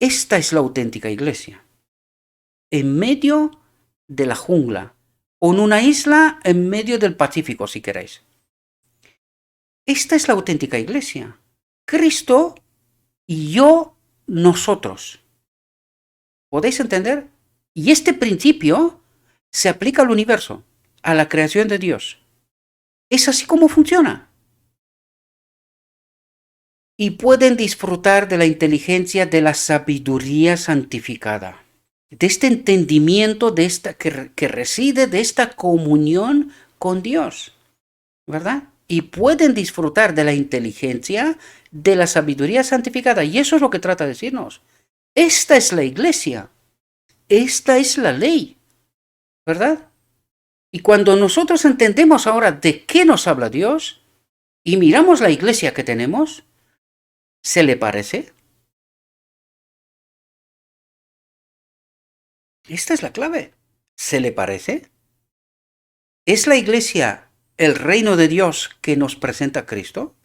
Esta es la auténtica iglesia. En medio de la jungla, o en una isla en medio del Pacífico, si queréis. Esta es la auténtica iglesia. Cristo y yo, nosotros. ¿Podéis entender? Y este principio se aplica al universo, a la creación de Dios. Es así como funciona. Y pueden disfrutar de la inteligencia, de la sabiduría santificada, de este entendimiento de esta, que reside de esta comunión con Dios, ¿verdad? Y pueden disfrutar de la inteligencia, de la sabiduría santificada. Y eso es lo que trata de decirnos. Esta es la iglesia. Esta es la ley, ¿verdad? Y cuando nosotros entendemos ahora de qué nos habla Dios y miramos la iglesia que tenemos, ¿se le parece? Esta es la clave. ¿Se le parece? ¿Es la iglesia el reino de Dios que nos presenta Cristo?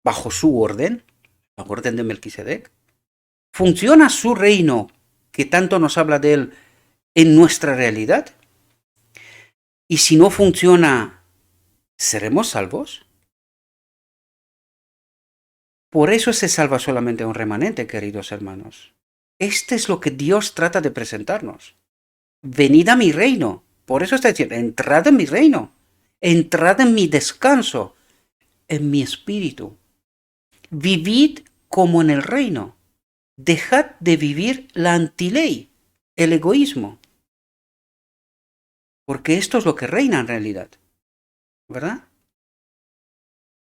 ¿Bajo su orden? ¿La orden de Melquisedec? ¿Funciona su reino que tanto nos habla de él en nuestra realidad? Y si no funciona, ¿seremos salvos? Por eso se salva solamente un remanente, queridos hermanos. Este es lo que Dios trata de presentarnos. Venid a mi reino. Por eso está diciendo, entrad en mi reino. Entrad en mi descanso, en mi espíritu. Vivid como en el reino. Dejad de vivir la antiley, el egoísmo. Porque esto es lo que reina en realidad, ¿verdad?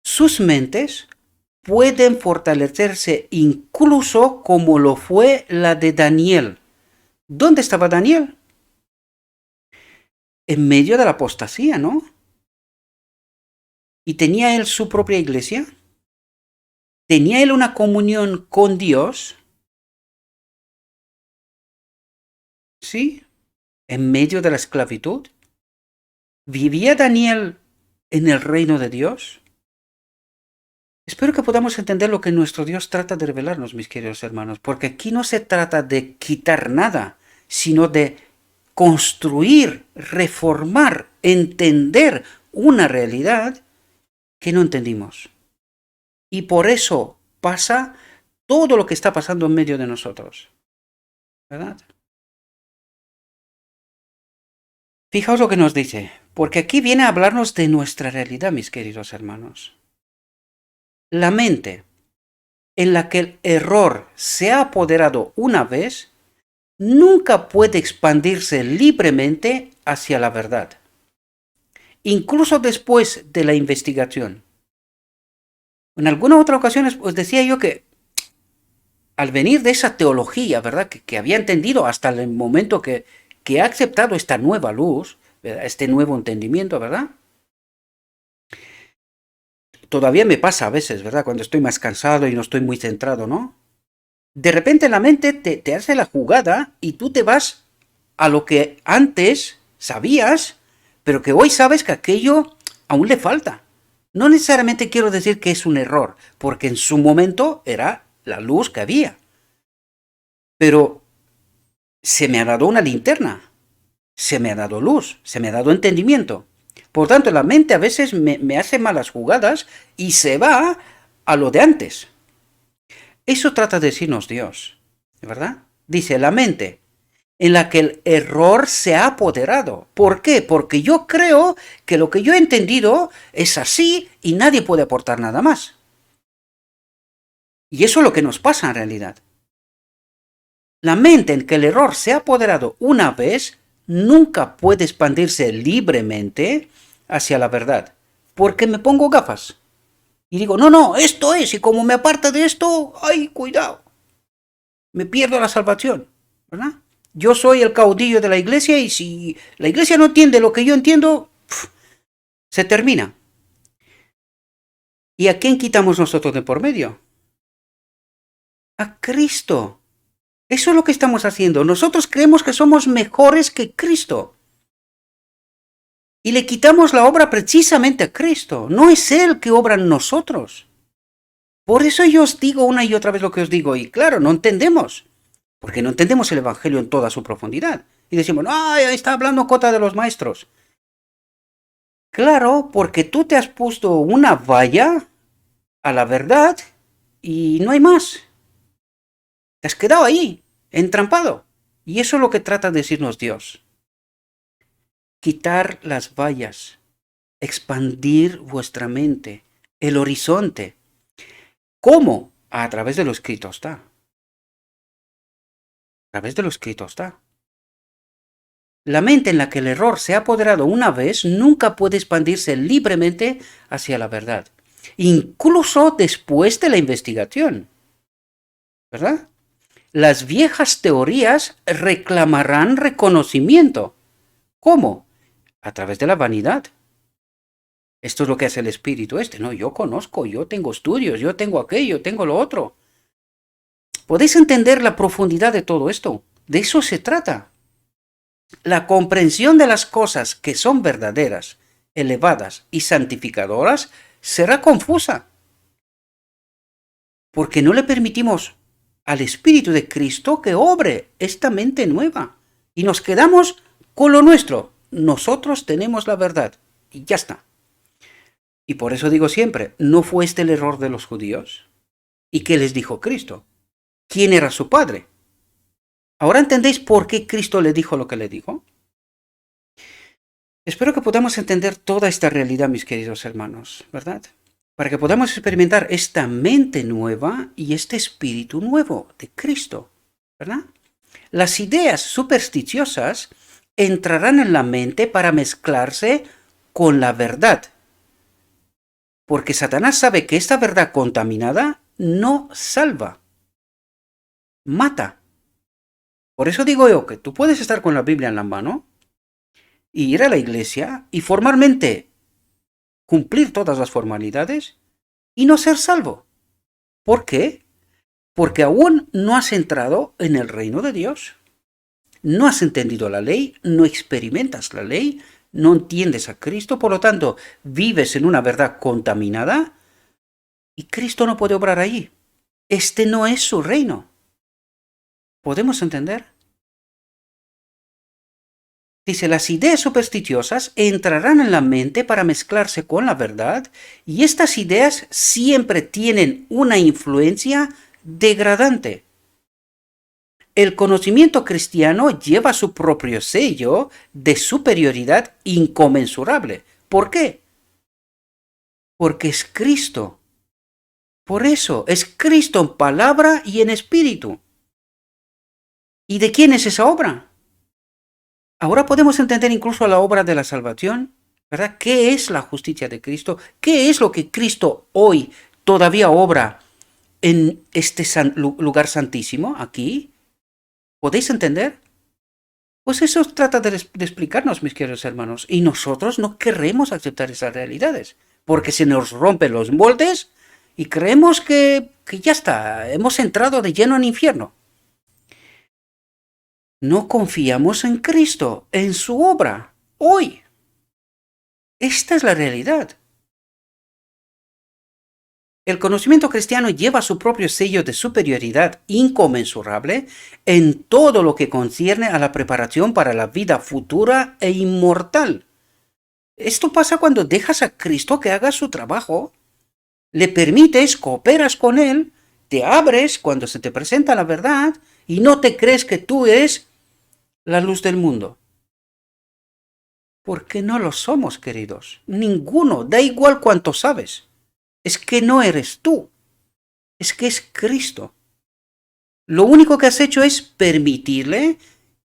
Sus mentes pueden fortalecerse incluso como lo fue la de Daniel. ¿Dónde estaba Daniel? En medio de la apostasía, ¿no? ¿Y tenía él su propia iglesia? ¿Tenía él una comunión con Dios? Sí, en medio de la esclavitud. ¿Vivía Daniel en el reino de Dios? Espero que podamos entender lo que nuestro Dios trata de revelarnos, mis queridos hermanos, porque aquí no se trata de quitar nada, sino de construir, reformar, entender una realidad que no entendimos. Y por eso pasa todo lo que está pasando en medio de nosotros, ¿verdad? Fijaos lo que nos dice, porque aquí viene a hablarnos de nuestra realidad, mis queridos hermanos. La mente en la que el error se ha apoderado una vez, nunca puede expandirse libremente hacia la verdad, incluso después de la investigación. En alguna otra ocasión os decía yo que al venir de esa teología, ¿verdad? Que había entendido hasta el momento que he aceptado esta nueva luz, ¿verdad? Este nuevo entendimiento, ¿verdad? Todavía me pasa a veces, ¿verdad? Cuando estoy más cansado y no estoy muy centrado, ¿no? De repente la mente te hace la jugada y tú te vas a lo que antes sabías, pero que hoy sabes que aquello aún le falta. No necesariamente quiero decir que es un error, porque en su momento era la luz que había. Pero se me ha dado una linterna, se me ha dado luz, se me ha dado entendimiento. Por tanto, la mente a veces me hace malas jugadas y se va a lo de antes. Eso trata de decirnos Dios, ¿verdad? Dice la mente en la que el error se ha apoderado. ¿Por qué? Porque yo creo que lo que yo he entendido es así y nadie puede aportar nada más. Y eso es lo que nos pasa en realidad. La mente en que el error se ha apoderado una vez nunca puede expandirse libremente hacia la verdad. Porque me pongo gafas. Y digo, no, esto es, y como me aparta de esto, ¡ay, cuidado! Me pierdo la salvación, ¿verdad? Yo soy el caudillo de la iglesia y si la iglesia no entiende lo que yo entiendo, se termina. ¿Y a quién quitamos nosotros de por medio? A Cristo. Eso es lo que estamos haciendo. Nosotros creemos que somos mejores que Cristo. Y le quitamos la obra precisamente a Cristo. No es Él que obra en nosotros. Por eso yo os digo una y otra vez lo que os digo. Y claro, no entendemos. Porque no entendemos el Evangelio en toda su profundidad. Y decimos, no, está hablando cota de los maestros. Claro, porque tú te has puesto una valla a la verdad y no hay más. Te has quedado ahí, entrampado. Y eso es lo que trata de decirnos Dios. Quitar las vallas, expandir vuestra mente, el horizonte. ¿Cómo? A través de lo escrito está. A través de lo escrito está. La mente en la que el error se ha apoderado una vez nunca puede expandirse libremente hacia la verdad, incluso después de la investigación, ¿verdad? Las viejas teorías reclamarán reconocimiento. ¿Cómo? A través de la vanidad. Esto es lo que hace el espíritu este, ¿no? Yo conozco, yo tengo estudios, yo tengo aquello, tengo lo otro. ¿Podéis entender la profundidad de todo esto? De eso se trata. La comprensión de las cosas que son verdaderas, elevadas y santificadoras será confusa, porque no le permitimos al Espíritu de Cristo que obre esta mente nueva y nos quedamos con lo nuestro. Nosotros tenemos la verdad y ya está. Y por eso digo siempre, ¿no fue este el error de los judíos? ¿Y qué les dijo Cristo? ¿Quién era su padre? ¿Ahora entendéis por qué Cristo le dijo lo que le dijo? Espero que podamos entender toda esta realidad, mis queridos hermanos, ¿verdad? Para que podamos experimentar esta mente nueva y este espíritu nuevo de Cristo, ¿verdad? Las ideas supersticiosas entrarán en la mente para mezclarse con la verdad, porque Satanás sabe que esta verdad contaminada no salva, mata. Por eso digo yo que tú puedes estar con la Biblia en la mano y ir a la iglesia y formalmente cumplir todas las formalidades y no ser salvo. ¿Por qué? Porque aún no has entrado en el reino de Dios. No has entendido la ley, no experimentas la ley, no entiendes a Cristo, por lo tanto, vives en una verdad contaminada y Cristo no puede obrar allí. Este no es su reino. ¿Podemos entender? Dice, las ideas supersticiosas entrarán en la mente para mezclarse con la verdad y estas ideas siempre tienen una influencia degradante. El conocimiento cristiano lleva su propio sello de superioridad inconmensurable. ¿Por qué? Porque es Cristo. Por eso, es Cristo en palabra y en espíritu. ¿Y de quién es esa obra? Ahora podemos entender incluso la obra de la salvación, ¿verdad? ¿Qué es la justicia de Cristo? ¿Qué es lo que Cristo hoy todavía obra en este lugar santísimo, aquí? ¿Podéis entender? Pues eso trata de explicarnos, mis queridos hermanos. Y nosotros no queremos aceptar esas realidades, porque se nos rompen los moldes y creemos que ya está, hemos entrado de lleno en infierno. No confiamos en Cristo, en su obra, hoy. Esta es la realidad. El conocimiento cristiano lleva su propio sello de superioridad inconmensurable en todo lo que concierne a la preparación para la vida futura e inmortal. Esto pasa cuando dejas a Cristo que haga su trabajo, le permites, cooperas con Él, te abres cuando se te presenta la verdad y no te crees que tú eres la luz del mundo. Porque no lo somos, queridos. Ninguno, da igual cuánto sabes. Es que no eres tú, es que es Cristo. Lo único que has hecho es permitirle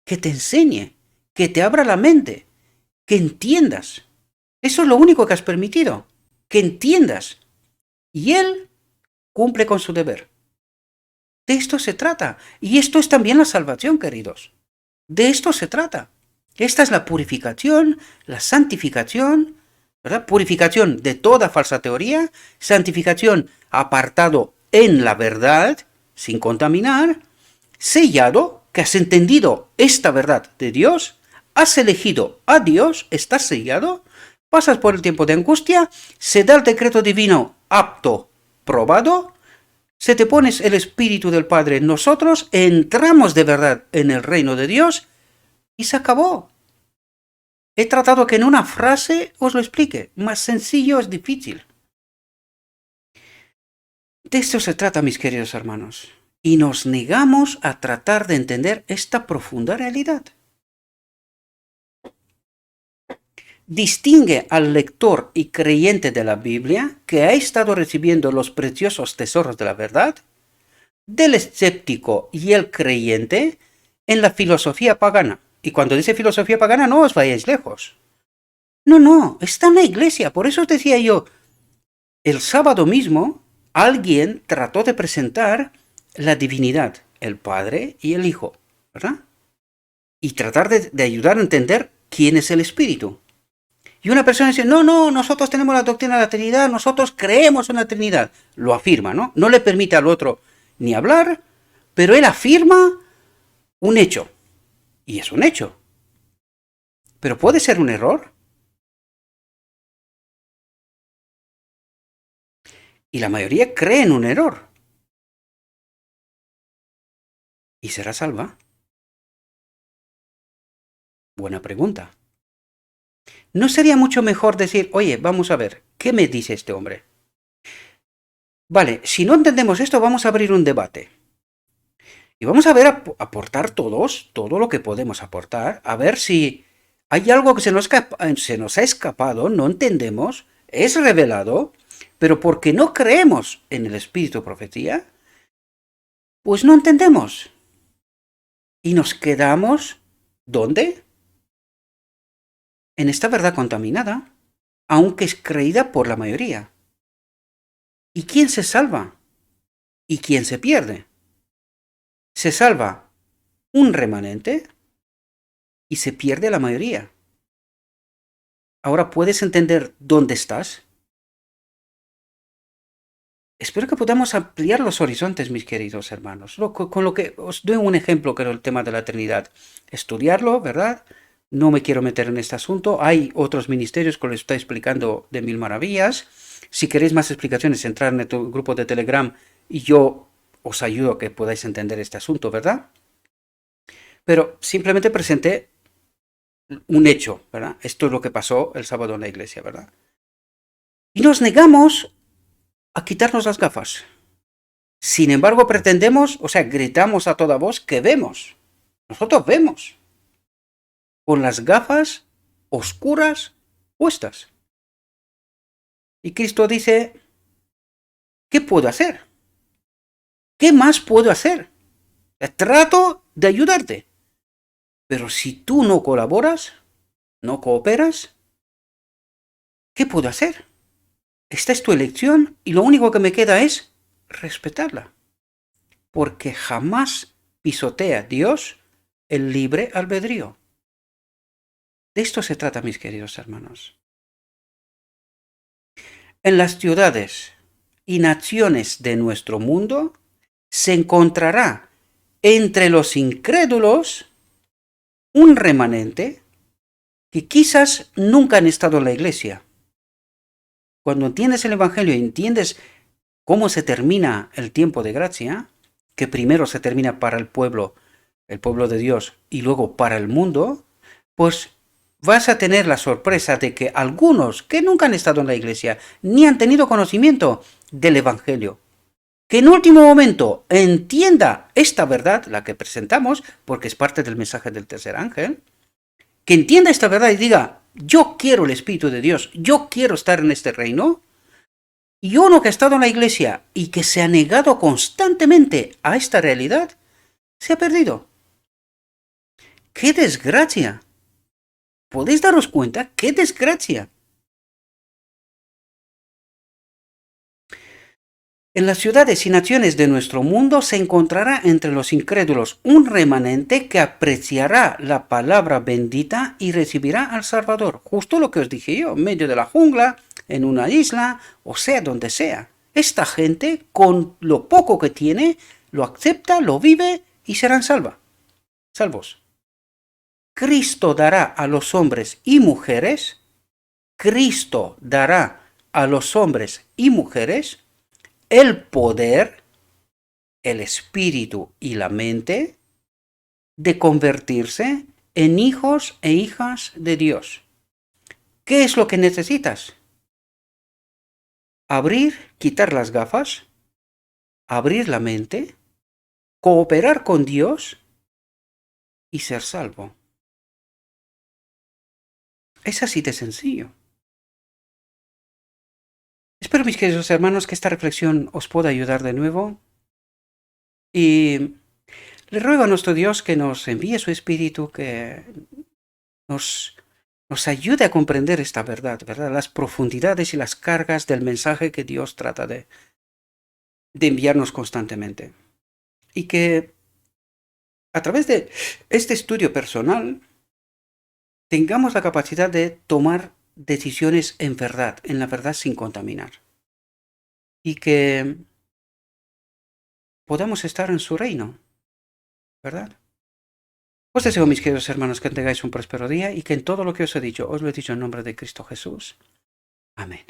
que te enseñe, que te abra la mente, que entiendas. Eso es lo único que has permitido, que entiendas. Y Él cumple con su deber. De esto se trata. Y esto es también la salvación, queridos. De esto se trata. Esta es la purificación, la santificación, ¿verdad? Purificación de toda falsa teoría, santificación apartado en la verdad, sin contaminar, sellado, que has entendido esta verdad de Dios, has elegido a Dios, estás sellado, pasas por el tiempo de angustia, se da el decreto divino apto, probado, se te pones el Espíritu del Padre en nosotros, entramos de verdad en el reino de Dios y se acabó. He tratado que en una frase os lo explique. Más sencillo es difícil. De esto se trata, mis queridos hermanos. Y nos negamos a tratar de entender esta profunda realidad. Distingue al lector y creyente de la Biblia que ha estado recibiendo los preciosos tesoros de la verdad del escéptico y el creyente en la filosofía pagana. Y cuando dice filosofía pagana, no os vayáis lejos. No, está en la iglesia. Por eso os decía yo, el sábado mismo alguien trató de presentar la divinidad, el Padre y el Hijo, ¿verdad? Y tratar de ayudar a entender quién es el Espíritu. Y una persona dice, no, nosotros tenemos la doctrina de la Trinidad, nosotros creemos en la Trinidad. Lo afirma, ¿no? No le permite al otro ni hablar, pero él afirma un hecho. Y es un hecho. Pero puede ser un error. Y la mayoría cree en un error. ¿Y será salva? Buena pregunta. ¿No sería mucho mejor decir, oye, vamos a ver, ¿qué me dice este hombre? Vale, si no entendemos esto, vamos a abrir un debate. Y vamos a ver, aportar todos, todo lo que podemos aportar, a ver si hay algo que se nos ha escapado, no entendemos, es revelado, pero porque no creemos en el espíritu de profecía, pues no entendemos. Y nos quedamos, ¿dónde? En esta verdad contaminada, aunque es creída por la mayoría. ¿Y quién se salva? ¿Y quién se pierde? Se salva un remanente y se pierde la mayoría. Ahora puedes entender dónde estás. Espero que podamos ampliar los horizontes, mis queridos hermanos. Con lo que os doy un ejemplo, que es el tema de la Trinidad. Estudiarlo, ¿verdad? No me quiero meter en este asunto. Hay otros ministerios que lo estoy explicando de mil maravillas. Si queréis más explicaciones, entrar en el grupo de Telegram y yo os ayudo a que podáis entender este asunto, ¿verdad? Pero simplemente presenté un hecho, ¿verdad? Esto es lo que pasó el sábado en la iglesia, ¿verdad? Y nos negamos a quitarnos las gafas. Sin embargo, pretendemos, o sea, gritamos a toda voz que vemos. Nosotros vemos. Con las gafas oscuras puestas. Y Cristo dice, ¿qué puedo hacer? ¿Qué más puedo hacer? Trato de ayudarte. Pero si tú no colaboras, no cooperas, ¿qué puedo hacer? Esta es tu elección y lo único que me queda es respetarla. Porque jamás pisotea Dios el libre albedrío. De esto se trata, mis queridos hermanos. En las ciudades y naciones de nuestro mundo se encontrará entre los incrédulos un remanente que quizás nunca han estado en la iglesia. Cuando entiendes el Evangelio y entiendes cómo se termina el tiempo de gracia, que primero se termina para el pueblo de Dios, y luego para el mundo, pues vas a tener la sorpresa de que algunos que nunca han estado en la iglesia ni han tenido conocimiento del Evangelio, que en último momento entienda esta verdad, la que presentamos, porque es parte del mensaje del tercer ángel, que entienda esta verdad y diga, yo quiero el Espíritu de Dios, yo quiero estar en este reino, y uno que ha estado en la iglesia y que se ha negado constantemente a esta realidad, se ha perdido. ¡Qué desgracia! ¿Podéis daros cuenta? ¡Qué desgracia! En las ciudades y naciones de nuestro mundo se encontrará entre los incrédulos un remanente que apreciará la palabra bendita y recibirá al Salvador. Justo lo que os dije yo, en medio de la jungla, en una isla, o sea, donde sea. Esta gente, con lo poco que tiene, lo acepta, lo vive y serán salvos. Cristo dará a los hombres y mujeres, Cristo dará a los hombres y mujeres el poder, el espíritu y la mente de convertirse en hijos e hijas de Dios. ¿Qué es lo que necesitas? Quitar las gafas, abrir la mente, cooperar con Dios y ser salvo. Es así de sencillo. Espero, mis queridos hermanos, que esta reflexión os pueda ayudar de nuevo y le ruego a nuestro Dios que nos envíe su Espíritu, que nos ayude a comprender esta verdad, ¿verdad? Las profundidades y las cargas del mensaje que Dios trata de enviarnos constantemente. Y que a través de este estudio personal tengamos la capacidad de tomar decisiones en verdad, en la verdad sin contaminar. Y que podamos estar en su reino, ¿verdad? Os deseo, mis queridos hermanos, que tengáis un próspero día y que en todo lo que os he dicho, os lo he dicho en nombre de Cristo Jesús. Amén.